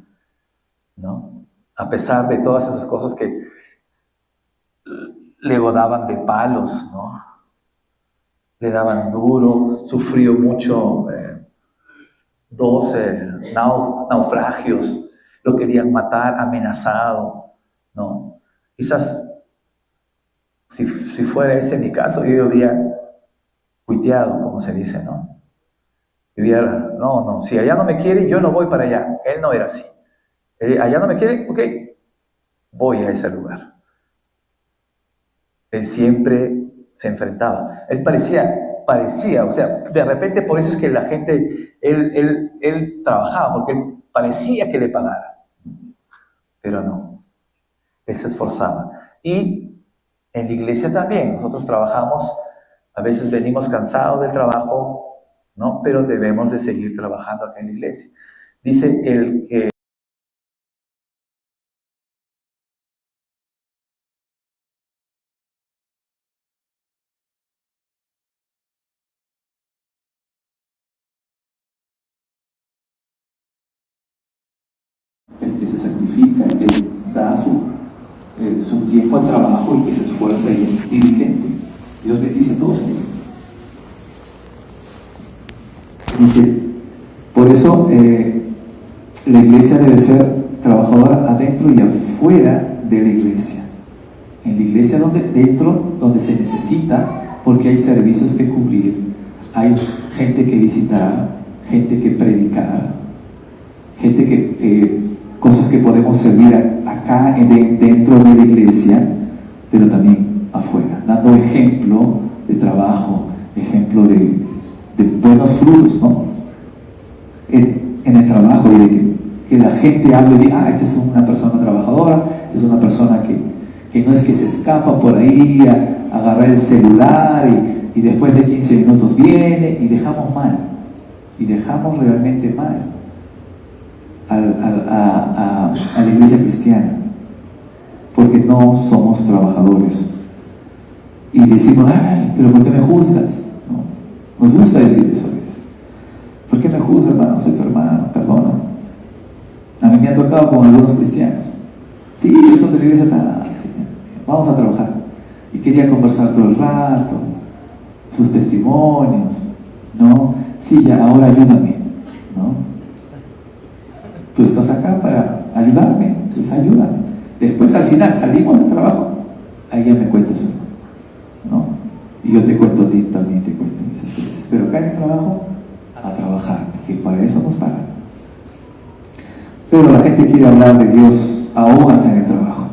Speaker 2: ¿no? A pesar de todas esas cosas que le daban de palos, ¿no? Le daban duro, sufrió mucho, 12 naufragios, lo querían matar, amenazado, ¿no? Quizás, si fuera ese mi caso, yo habría cuiteado, como se dice, ¿no? No, si allá no me quiere, yo no voy para allá. Él no era así. Allá no me quiere, ok, voy a ese lugar. Él siempre se enfrentaba. Él parecía, o sea, de repente por eso es que la gente, él trabajaba, porque él parecía que le pagara, pero no, él se esforzaba. Y en la iglesia también, nosotros trabajamos, a veces venimos cansados del trabajo, ¿no? Pero debemos de seguir trabajando acá en la iglesia. Dice el que se sacrifica, el que da su tiempo al trabajo y que se esfuerza y es diligente. Dios bendice a todos ellos. Dice, por eso la iglesia debe ser trabajadora adentro y afuera de la iglesia. En la iglesia donde se necesita, porque hay servicios que cubrir, hay gente que visitar, gente que predicar, gente que cosas que podemos servir acá dentro de la iglesia, pero también afuera, dando ejemplo de trabajo, ejemplo de buenos frutos, ¿no? En el trabajo, y de que la gente hable de, esta es una persona trabajadora, esta es una persona que no es que se escapa por ahí a agarrar el celular y después de 15 minutos viene, y dejamos realmente mal a la iglesia cristiana, porque no somos trabajadores. Y decimos, pero ¿por qué me juzgas? ¿No? Nos gusta decir eso. ¿Por qué me juzgas, hermano? Soy tu hermano, perdona. A mí me ha tocado con algunos cristianos. Sí, yo soy de la iglesia tal, sí, vamos a trabajar. Y quería conversar todo el rato, sus testimonios, ¿no? Sí, ya, ahora ayúdame, ¿no? Tú estás acá para ayudarme, pues ayúdame. Después al final salimos del trabajo, ahí ya me cuentas, ¿no? Y yo te cuento a ti, también te cuento mis historias. Pero acá en el trabajo, a trabajar, porque para eso nos pagan. Pero la gente quiere hablar de Dios aún hasta en el trabajo.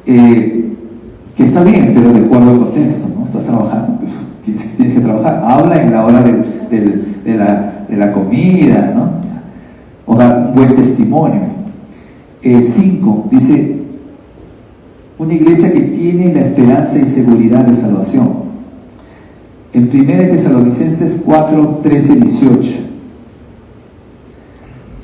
Speaker 2: Que está bien, pero de acuerdo al contexto, ¿no? Estás trabajando, pero tienes que trabajar. Habla en la hora de la comida, ¿no? O dar un buen testimonio. 5, dice, una iglesia que tiene la esperanza y seguridad de salvación. En 1 Tesalonicenses 4, 13 y 18.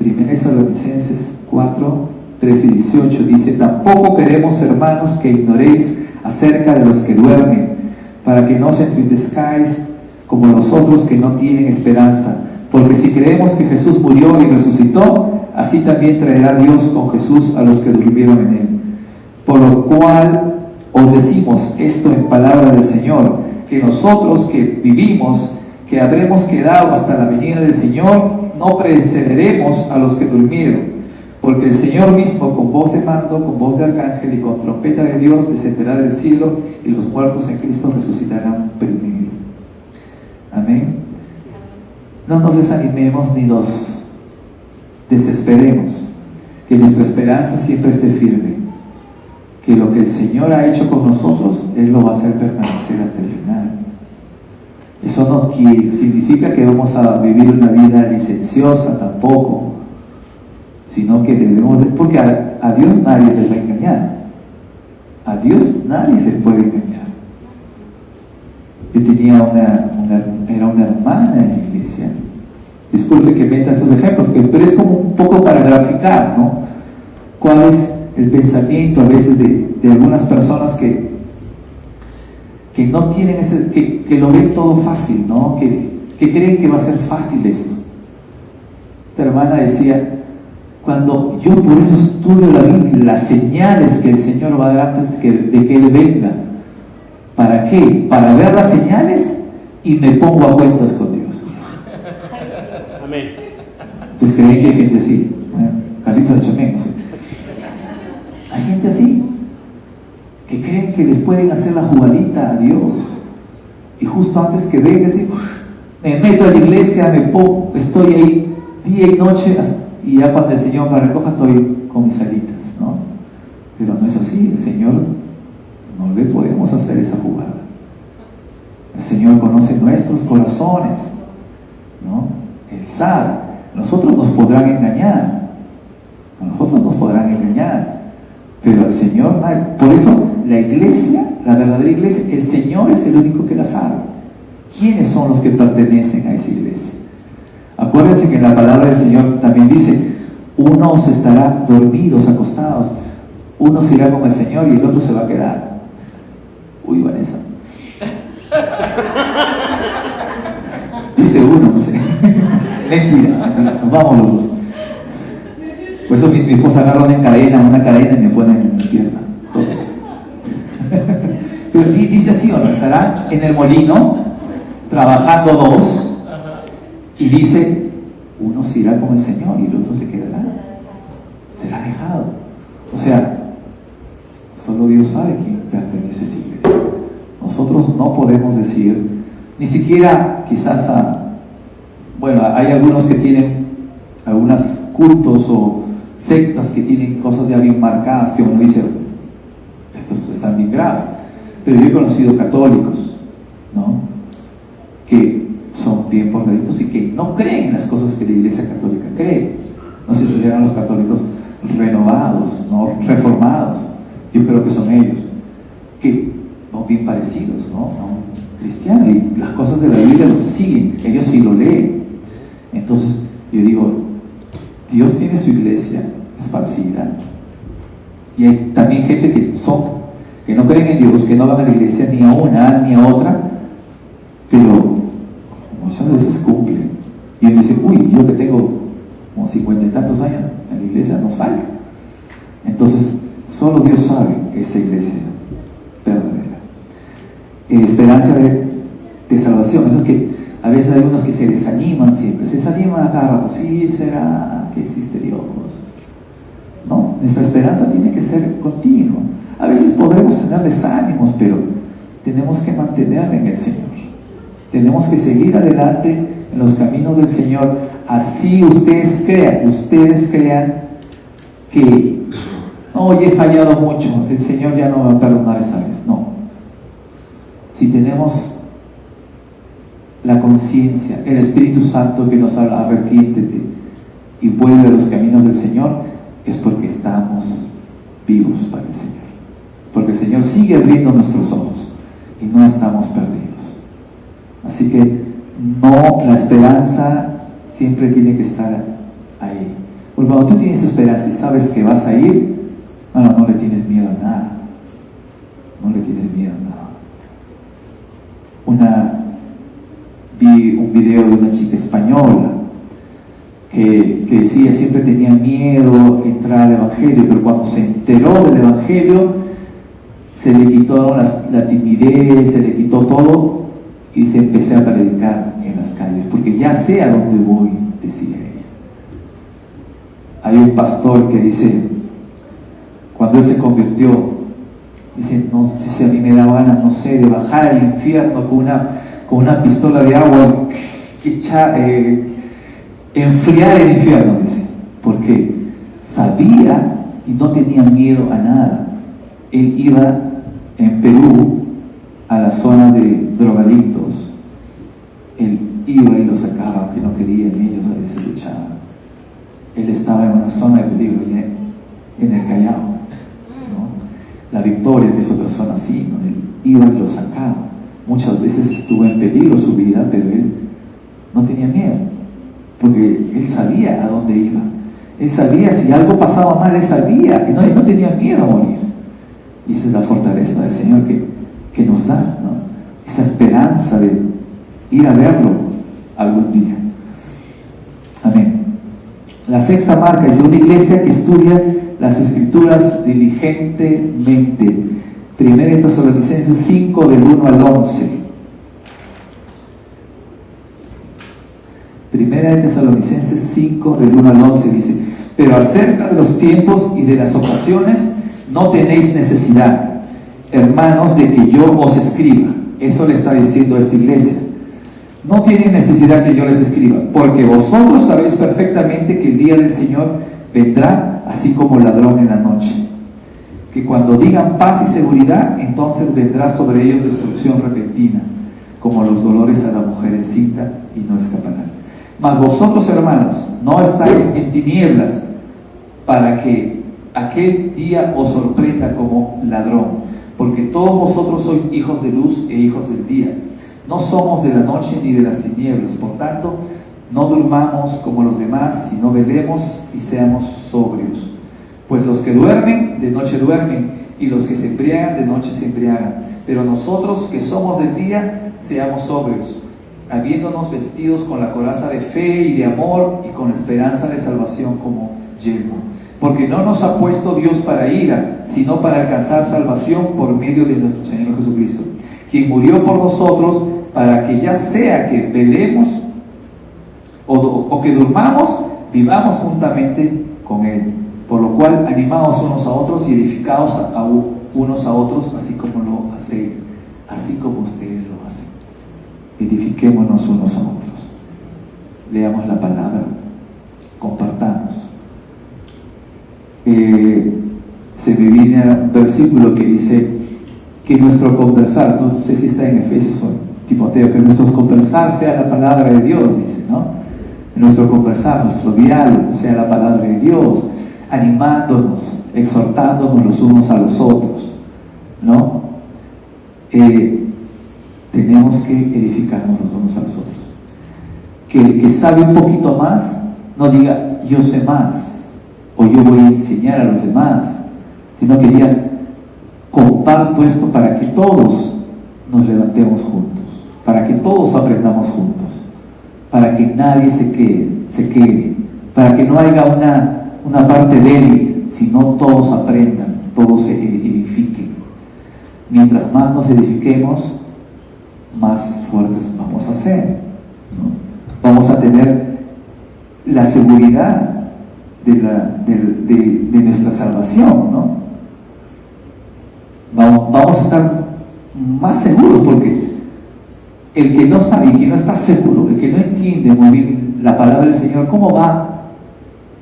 Speaker 2: 1 Tesalonicenses 4, 13 y 18 dice, tampoco queremos, hermanos, que ignoréis acerca de los que duermen, para que no os entristezcáis como los otros que no tienen esperanza. Porque si creemos que Jesús murió y resucitó, así también traerá Dios con Jesús a los que durmieron en él. Por lo cual os decimos esto en palabra del Señor, que nosotros que vivimos, que habremos quedado hasta la venida del Señor, no precederemos a los que durmieron. Porque el Señor mismo, con voz de mando, con voz de arcángel y con trompeta de Dios, descenderá del cielo, y los muertos en Cristo resucitarán primero. Amén. No nos desanimemos ni nos desesperemos, que nuestra esperanza siempre esté firme, que lo que el Señor ha hecho con nosotros, Él lo va a hacer permanecer hasta el final. Eso no significa que vamos a vivir una vida licenciosa tampoco, sino que debemos de, porque a Dios nadie le va a engañar. A Dios nadie le puede engañar. Yo tenía era una hermana en la iglesia. Disculpe que meta estos ejemplos, pero es como un poco para graficar, ¿no? Cuál es el pensamiento a veces de algunas personas que no tienen que lo ven todo fácil, ¿no? Que creen que va a ser fácil esto. Esta hermana decía: cuando yo por eso estudio la Biblia, las señales que el Señor va a dar antes de que Él venga. ¿Para qué? Para ver las señales y me pongo a cuentas con Dios.
Speaker 4: Amén.
Speaker 2: Entonces creen que hay gente así. Bueno, Carlitos de Chomén, no sé. Hay gente así, que creen que les pueden hacer la jugadita a Dios. Y justo antes que venga, así, me meto a la iglesia, me pongo, estoy ahí día y noche, y ya cuando el Señor me recoja estoy con mis alitas, ¿no? Pero no es así. El Señor no le podemos hacer esa jugada. El Señor conoce nuestros corazones, ¿no? Él sabe. Nosotros nos podrán engañar, pero al Señor nadie. Por eso la iglesia, la verdadera iglesia, el Señor es el único que la sabe. ¿Quiénes son los que pertenecen a esa iglesia? Acuérdense que en la palabra del Señor también dice: unos estarán dormidos, acostados, uno se irá con el Señor y el otro se va a quedar. Uy, Vanessa. Dice uno, no sé. Mentira, nos vamos los dos. Por eso mi esposa agarra una cadena y me pone en mi pierna. Todos. Pero dice así, ¿o no? Estarán en el molino trabajando dos, y dice: uno se irá con el Señor y el otro se quedará, será dejado. O sea, solo Dios sabe quién pertenece a esa iglesia. Nosotros no podemos decir, ni siquiera quizás hay algunos que tienen algunos cultos o sectas que tienen cosas ya bien marcadas, que uno dice: estos están bien graves. Pero yo he conocido católicos, ¿no?, que son bien portaditos y que no creen en las cosas que la iglesia católica cree. No sé si serán los católicos renovados, no reformados. Yo creo que son ellos, que son bien parecidos, ¿no?, a un cristiano, y las cosas de la Biblia los siguen, ellos sí lo leen. Entonces yo digo: Dios tiene su iglesia esparcida, y hay también gente que no creen en Dios, que no van a la iglesia ni a una ni a otra, pero muchas veces cumplen. Y uno dice: uy, yo que tengo como 50 y tantos años en la iglesia, nos falla. Entonces solo Dios sabe esa iglesia verdadera. Esperanza de salvación. Eso es que a veces hay unos que se desaniman siempre, se desaniman a cada rato. Sí, será que existe Dios. No, nuestra esperanza tiene que ser continua. A veces podremos tener desánimos, pero tenemos que mantener en el Señor. Tenemos que seguir adelante en los caminos del Señor. Así ustedes crean que he fallado mucho, el Señor ya no me va a perdonar esa vez. No. Si tenemos la conciencia, el Espíritu Santo que nos habla: arrepiéntete y vuelve a los caminos del Señor, es porque estamos vivos para el Señor, porque el Señor sigue abriendo nuestros ojos y no estamos perdidos. Así que la esperanza siempre tiene que estar ahí, porque cuando tú tienes esperanza y sabes que vas a ir, bueno, no le tienes miedo a nada, Vi un video de una chica española que decía: siempre tenía miedo entrar al Evangelio, pero cuando se enteró del Evangelio se le quitó la timidez, se le quitó todo y se empecé a predicar en las calles, porque ya sé a dónde voy, decía ella. Hay un pastor que dice, cuando él se convirtió, dice, no, dice, a mí me da ganas, no sé, de bajar al infierno con una pistola de agua y enfriar el infierno, dice, porque sabía y no tenía miedo a nada. Él iba en Perú a la zona de drogadictos, él iba y los sacaba, aunque no querían, ellos a veces luchaban. Él estaba en una zona de peligro, en el Callao, ¿no? La Victoria, que es otra zona así, ¿no? Él iba y los sacaba. Muchas veces estuvo en peligro su vida, pero él no tenía miedo, porque él sabía a dónde iba. Él sabía si algo pasaba mal, él sabía, y no tenía miedo a morir. Y esa es la fortaleza del Señor que nos da, ¿no? Esa esperanza de ir a verlo algún día. Amén. La sexta marca es una iglesia que estudia las Escrituras diligentemente. 1 Tesalonicenses 5, del 1 al 11. 1 Tesalonicenses 5, del 1 al 11 dice: pero acerca de los tiempos y de las ocasiones no tenéis necesidad, hermanos, de que yo os escriba. Eso le está diciendo a esta iglesia. No tienen necesidad que yo les escriba, porque vosotros sabéis perfectamente que el día del Señor vendrá así como ladrón en la noche. Que cuando digan paz y seguridad, entonces vendrá sobre ellos destrucción repentina, como los dolores a la mujer encinta, y no escaparán. Mas vosotros, hermanos, no estáis en tinieblas, para que aquel día os sorprenda como ladrón, porque todos vosotros sois hijos de luz e hijos del día. No somos de la noche ni de las tinieblas. Por tanto, no durmamos como los demás, sino velemos y seamos sobrios. Pues los que duermen, de noche duermen, y los que se embriagan, de noche se embriagan. Pero nosotros que somos del día, seamos sobrios, habiéndonos vestidos con la coraza de fe y de amor, y con esperanza de salvación como yelmo. Porque no nos ha puesto Dios para ira, sino para alcanzar salvación por medio de nuestro Señor Jesucristo, quien murió por nosotros, para que ya sea que velemos o que durmamos, vivamos juntamente con Él. Por lo cual, animaos unos a otros y edificaos unos a otros, así como lo hacéis, así como ustedes lo hacen. Edifiquémonos unos a otros. Leamos la palabra, compartamos. Se me viene un versículo que dice que nuestro conversar, no sé si está en Efesios o en Timoteo, que nuestro conversar sea la palabra de Dios, dice, ¿no? Nuestro conversar, nuestro diálogo sea la palabra de Dios, animándonos, exhortándonos los unos a los otros, ¿no? Tenemos que edificarnos los unos a los otros. Que el que sabe un poquito más no diga yo sé más o yo voy a enseñar a los demás, sino que diga comparto esto para que todos nos levantemos juntos, para que todos aprendamos juntos, para que nadie se quede, para que no haya una parte débil, sino todos aprendan, todos se edifiquen. Mientras más nos edifiquemos, más fuertes vamos a ser, ¿no? Vamos a tener la seguridad de nuestra salvación, ¿no? Vamos a estar más seguros, porque el que no sabe y que no está seguro, el que no entiende muy bien la palabra del Señor, ¿cómo va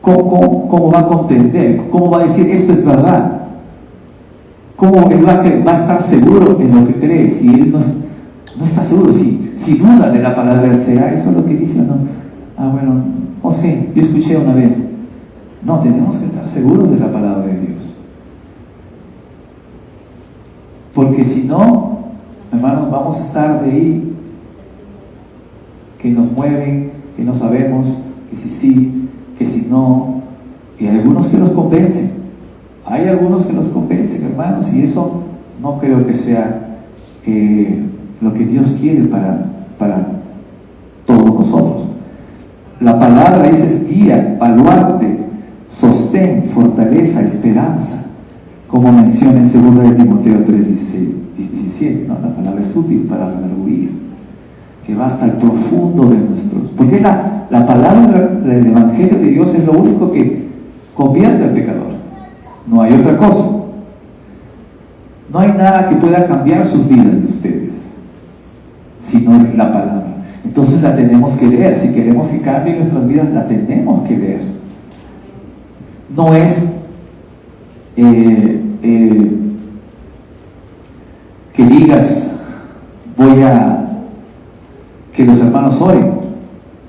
Speaker 2: a contender? ¿Cómo va a decir esto es verdad? ¿Cómo él va a estar seguro en lo que cree si él no está seguro? Si duda de la palabra, ¿será eso lo que dice o no? Bueno, no sé, yo escuché una vez. No, tenemos que estar seguros de la palabra de Dios. Porque si no, hermanos, vamos a estar de ahí, que nos mueven, que no sabemos, que si sí, que si no, y hay algunos que los convencen. Hay algunos que los convencen, hermanos, y eso no creo que sea lo que Dios quiere para todos nosotros. La palabra es guía, baluarte, sostén, fortaleza, esperanza. como menciona en 2 de Timoteo 3, 16, 17, ¿no? La palabra es útil para redarguir, que va hasta el profundo de nuestros. Porque la palabra, el Evangelio de Dios es lo único que convierte al pecador. No hay otra cosa. No hay nada que pueda cambiar sus vidas de ustedes, si no es la palabra. Entonces la tenemos que leer. Si queremos que cambie nuestras vidas, la tenemos que leer. No es que digas, voy a que los hermanos oren.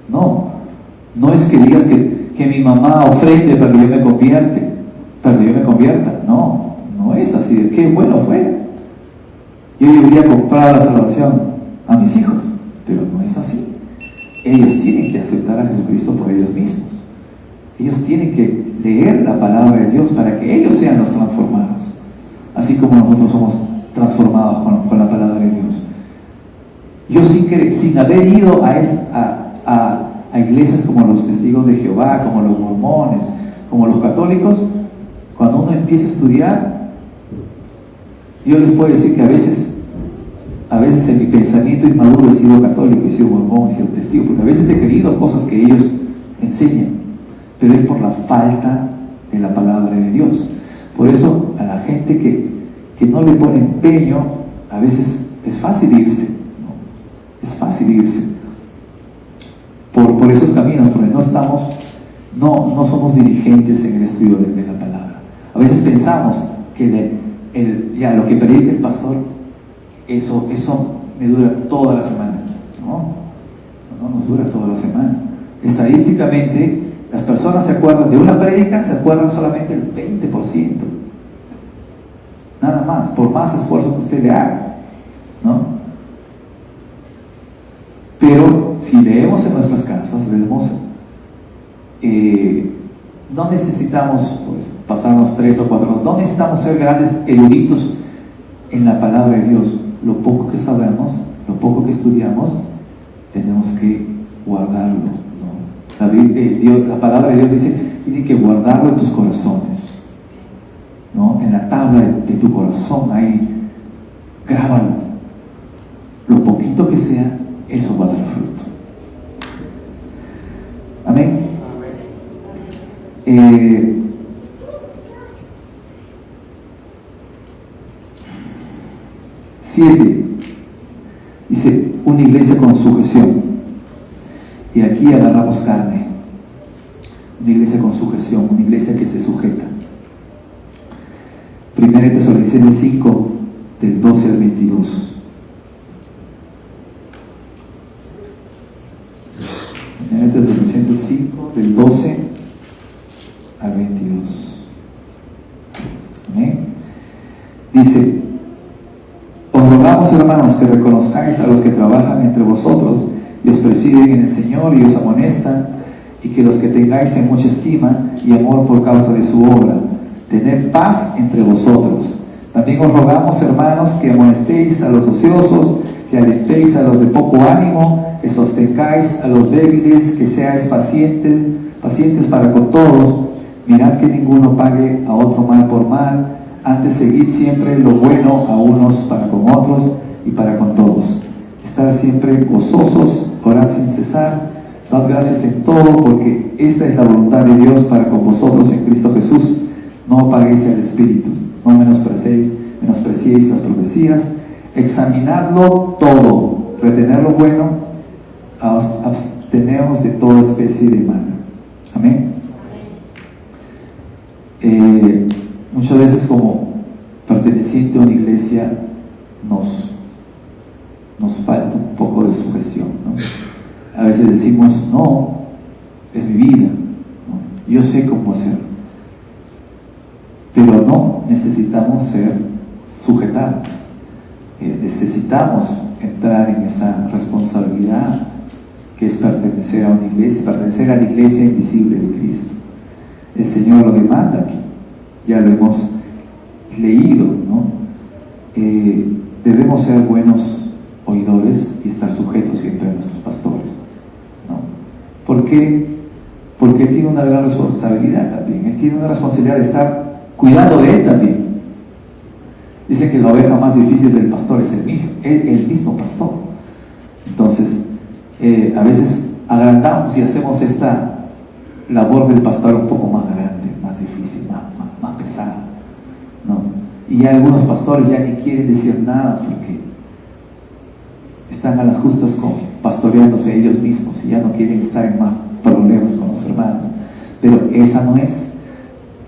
Speaker 2: No es que digas que mi mamá ofrende para que yo me convierta. No es así. Qué bueno fue. Yo debería comprar la salvación a mis hijos, pero no es así. Ellos tienen que aceptar a Jesucristo por ellos mismos. Ellos tienen que leer la palabra de Dios para que ellos sean los transformados, así como nosotros somos transformados con la palabra de Dios. Yo sin haber ido a iglesias como los testigos de Jehová, como los mormones, como los católicos, cuando uno empieza a estudiar, yo les puedo decir que a veces en mi pensamiento inmaduro he sido católico, he sido mormón, he sido testigo, porque a veces he querido cosas que ellos enseñan, pero es por la falta de la palabra de Dios. Por eso a la gente que no le pone empeño, a veces es fácil irse, ¿no? Es fácil irse por esos caminos, porque no somos diligentes en el estudio de la palabra. A veces pensamos que lo que predica el pastor, eso me dura toda la semana. No nos dura toda la semana. Estadísticamente, las personas se acuerdan de una prédica, se acuerdan solamente el 20%. Nada más, por más esfuerzo que usted le haga, ¿no? Pero si leemos en nuestras casas, no necesitamos pasarnos 3 o 4, no necesitamos ser grandes eruditos en la palabra de Dios. Lo poco que sabemos, lo poco que estudiamos, tenemos que guardarlo, ¿no? La palabra de Dios dice, tiene que guardarlo en tus corazones, ¿no? En la tabla de tu corazón, ahí, grábalo. Lo poquito que sea, eso va a dar fruto. Amén. 7 dice, una iglesia con sujeción. Y aquí agarramos carne. Una iglesia con sujeción, una iglesia que se sujeta. 1 Tesalonicenses 5, del 12 al 22. 1 Tesalonicenses 5, del 12 al 22. ¿Amén? Dice, os rogamos, hermanos, que reconozcáis a los que trabajan entre vosotros y os presiden en el Señor y os amonestan, y que los que tengáis en mucha estima y amor por causa de su obra, tened paz entre vosotros. También os rogamos, hermanos, que amonestéis a los ociosos, que alentéis a los de poco ánimo, que sostengáis a los débiles, que seáis pacientes para con todos. Mirad que ninguno pague a otro mal por mal, antes seguid siempre lo bueno a unos para con otros y para con todos. Estar siempre gozosos, orad sin cesar, dad gracias en todo, porque esta es la voluntad de Dios para con vosotros en Cristo Jesús. No apaguéis el espíritu, no menospreciéis las profecías, examinadlo todo, retened lo bueno, absteneos de toda especie de mal. Amén. Muchas veces, como perteneciente a una iglesia, nos falta un poco de sujeción, ¿no? A veces decimos, no, es mi vida, ¿no? Yo sé cómo hacerlo, pero no necesitamos ser sujetados. Necesitamos entrar en esa responsabilidad que es pertenecer a una iglesia, pertenecer a la iglesia invisible de Cristo. El Señor lo demanda aquí, ya lo hemos leído, ¿no? Debemos ser buenos oidores y estar sujetos siempre a nuestros pastores, ¿no? ¿Por qué? Porque Él tiene una gran responsabilidad también. Él tiene una responsabilidad de estar cuidando de Él también, Dicen que la oveja más difícil del pastor es el mismo pastor. Entonces, a veces agrandamos y hacemos esta labor del pastor un poco más grande, más difícil, más pesada, ¿no? Y ya algunos pastores ya ni quieren decir nada porque están a las justas pastoreándose ellos mismos y ya no quieren estar en más problemas con los hermanos. Pero esa no es.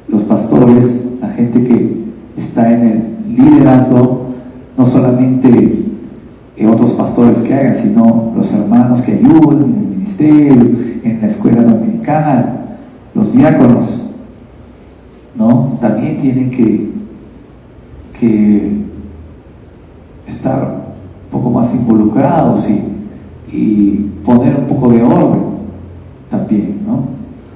Speaker 2: Los pastores, la gente que está en el liderazgo, no solamente otros pastores que hagan, sino los hermanos que ayudan en el ministerio, en la escuela dominical, los diáconos, ¿no? También tienen que estar un poco más involucrados y poner un poco de orden también, ¿no?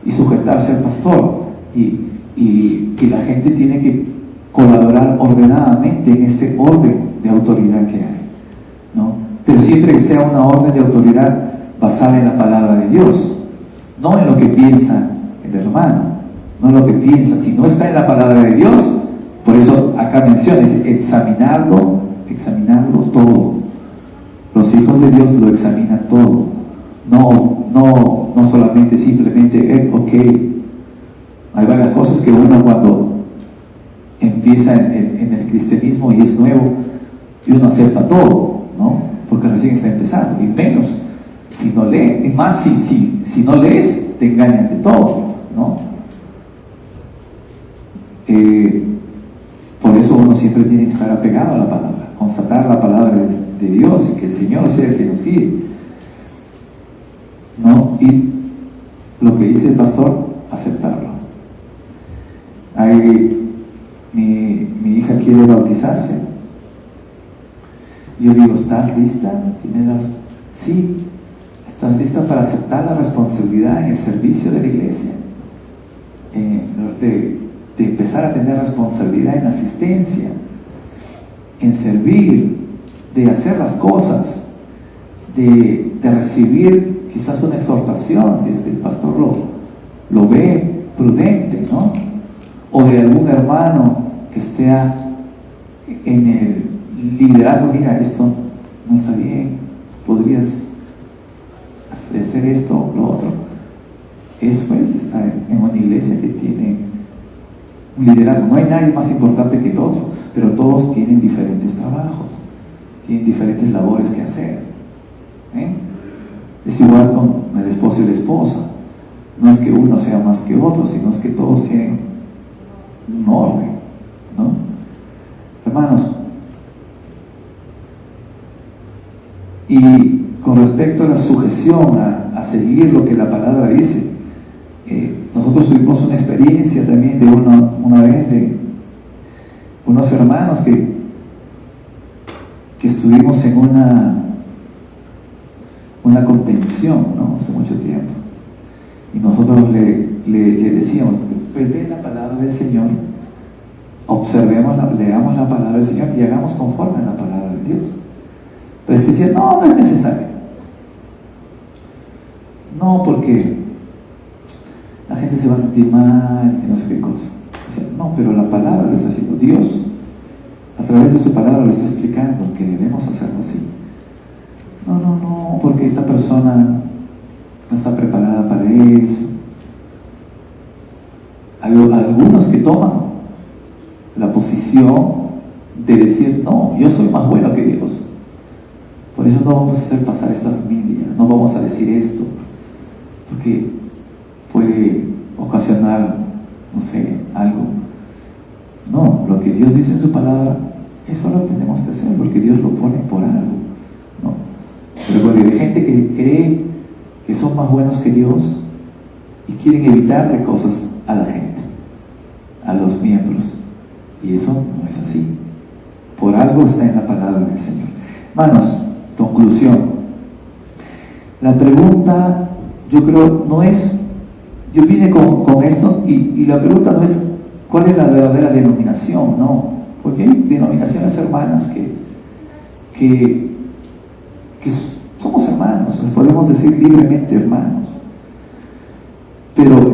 Speaker 2: Y sujetarse al pastor, y que la gente tiene que colaborar ordenadamente en este orden de autoridad que hay, ¿no? Pero siempre que sea una orden de autoridad basada en la palabra de Dios, no en lo que piensa el hermano, no en lo que piensa. Si no está en la palabra de Dios, por eso acá menciona, es examinarlo todo. Los hijos de Dios lo examinan todo, no solamente simplemente ok. Hay varias cosas que uno cuando empieza en el cristianismo y es nuevo, y uno acepta todo, ¿no? Porque recién está empezando, y menos si no lees, y más si no lees, te engañan de todo, ¿no? Por eso uno siempre tiene que estar apegado a la palabra, constatar la palabra de Dios y que el Señor sea el que nos guíe, ¿no? Y lo que dice el pastor, aceptarlo. Mi hija quiere bautizarse. Yo digo, ¿estás lista? Sí. ¿Estás lista para aceptar la responsabilidad en el servicio de la iglesia? De empezar a tener responsabilidad en la asistencia, en servir, de hacer las cosas, de recibir quizás una exhortación, si es que el pastor lo ve prudente, ¿no? O de algún hermano que esté en el liderazgo, mira, esto no está bien, podrías hacer esto o lo otro. Eso es estar en una iglesia que tiene un liderazgo. No hay nadie más importante que el otro, pero todos tienen diferentes trabajos, tienen diferentes labores que hacer, ¿eh? Es igual con el esposo y la esposa. No es que uno sea más que otro, sino es que todos tienen un orden, ¿no? Hermanos, y con respecto a la sujeción, a seguir lo que la palabra dice, nosotros tuvimos una experiencia también de una vez de unos hermanos que estuvimos en una contención, ¿no? Hace mucho tiempo, y nosotros le decíamos, pretende la palabra del Señor, leamos la palabra del Señor y hagamos conforme a la palabra de Dios. Pero se decía, no es necesario, no, porque la gente se va a sentir mal, que no sé qué cosa. O sea, no, pero la palabra lo está haciendo Dios, a través de su palabra lo está explicando que debemos hacerlo así. No, porque esta persona no está preparada para eso. Hay algunos que toman la posición de decir, no, yo soy más bueno que Dios, por eso no vamos a hacer pasar esta familia, no vamos a decir esto, porque puede ocasionar, no sé, algo. No, lo que Dios dice en su palabra, eso lo tenemos que hacer, porque Dios lo pone por algo, ¿no? Pero cuando hay gente que cree que son más buenos que Dios y quieren evitarle cosas a la gente, a los miembros, y eso no es así. Por algo está en la palabra del Señor. Hermanos, conclusión. La pregunta, yo creo, no es, yo vine con esto y la pregunta no es cuál es la verdadera denominación, no, porque hay denominaciones hermanas que somos hermanos, nos podemos decir libremente hermanos, pero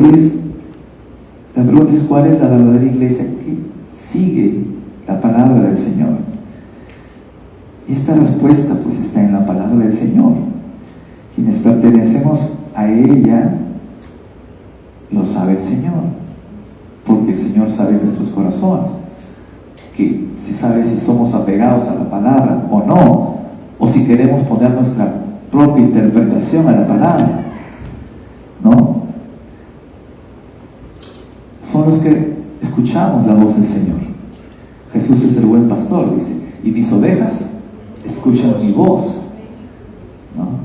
Speaker 2: la pregunta es cuál es la verdadera iglesia que sigue la palabra del Señor. Y esta respuesta pues está en la palabra del Señor. Quienes pertenecemos a ella, lo sabe el Señor, porque el Señor sabe nuestros corazones, que si sabe si somos apegados a la palabra o no, o si queremos poner nuestra propia interpretación a la palabra, ¿no? Son los que escuchamos la voz del Señor. Jesús es el buen pastor, dice, y mis ovejas escuchan mi voz, ¿no?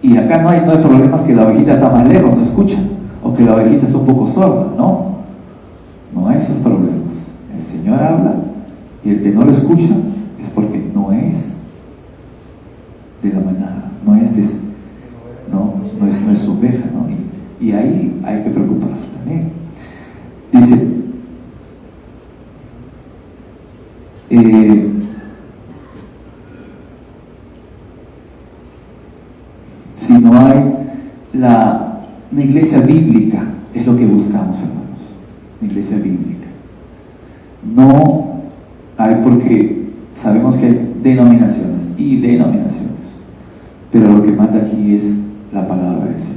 Speaker 2: Y acá no hay problemas que la ovejita está más lejos, no escucha, o que la ovejita es un poco sorda, ¿no? No hay esos problemas. El Señor habla y el que no lo escucha es porque no es de la manada, no es su oveja, ¿no? Y ahí hay que preocuparse también. Dice, si no hay una iglesia bíblica, es lo que buscamos, hermanos, una iglesia bíblica. No hay, porque sabemos que hay denominaciones y denominaciones, pero lo que manda aquí es la palabra del Señor.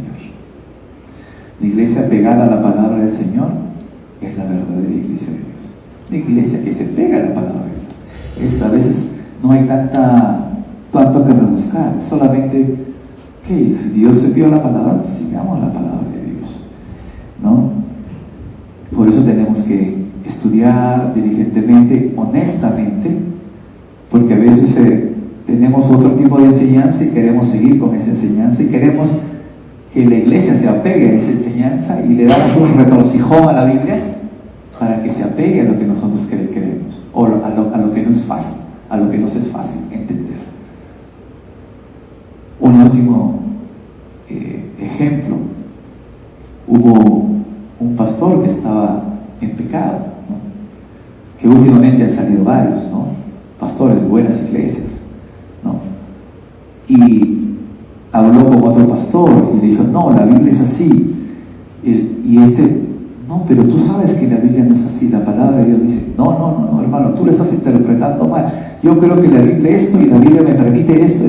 Speaker 2: La iglesia pegada a la palabra del Señor es la verdadera iglesia de Dios. La iglesia que se pega a la palabra de Dios. A veces no hay tanto que rebuscar, solamente que si Dios se dio la palabra, sigamos la palabra de Dios, ¿no? Por eso tenemos que estudiar diligentemente, honestamente, porque a veces tenemos otro tipo de enseñanza y queremos seguir con esa enseñanza y queremos que la iglesia se apegue a esa enseñanza y le damos un retorcijón a la Biblia para que se apegue a lo que nosotros queremos, o a lo que no es fácil, a lo que nos es fácil entender. Un último ejemplo: hubo un pastor que estaba en pecado, ¿no? Que últimamente han salido varios, ¿no? Pastores de buenas iglesias, ¿no? Y habló con otro pastor y le dijo, no, la Biblia es así. No, pero tú sabes que la Biblia no es así. La palabra de Dios dice, no, hermano, tú la estás interpretando mal. Yo creo que la Biblia es esto y la Biblia me permite esto.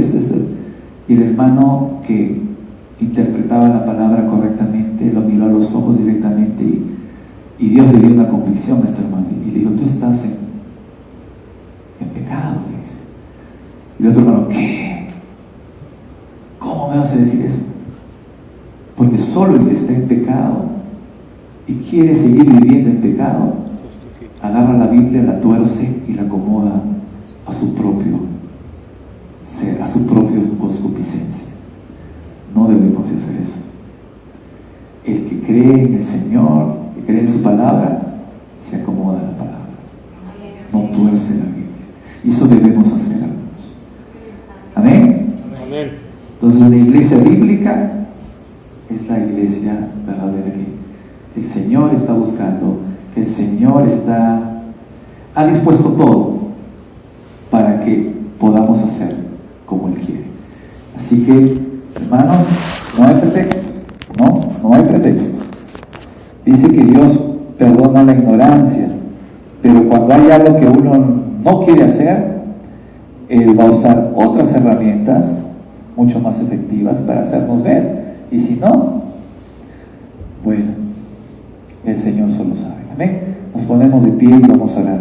Speaker 2: Y el hermano que interpretaba la palabra correctamente lo miró a los ojos directamente y Dios le dio una convicción a este hermano y le dijo, tú estás en pecado, le dice. Y el otro hermano, ¿qué? ¿Cómo me vas a decir eso? Porque solo el que está en pecado y quiere seguir viviendo en pecado, agarra la Biblia, la tuerce y la acomoda a su propio ser, a su propia concupiscencia. No debemos de hacer eso. El que cree en el Señor, que cree en su palabra, se acomoda a la palabra, no tuerce la Biblia. Y eso debemos hacer, hermanos. Amén.
Speaker 4: Amén.
Speaker 2: Entonces, una iglesia bíblica es la iglesia verdadera que el Señor está buscando, que el Señor ha dispuesto todo para que podamos hacer como Él quiere. Así que, hermanos, no hay pretexto, no hay pretexto. Dice que Dios perdona la ignorancia, pero cuando hay algo que uno no quiere hacer, Él va a usar otras herramientas mucho más efectivas para hacernos ver. Y si no, bueno, el Señor solo sabe. Amén. Nos ponemos de pie y vamos a orar.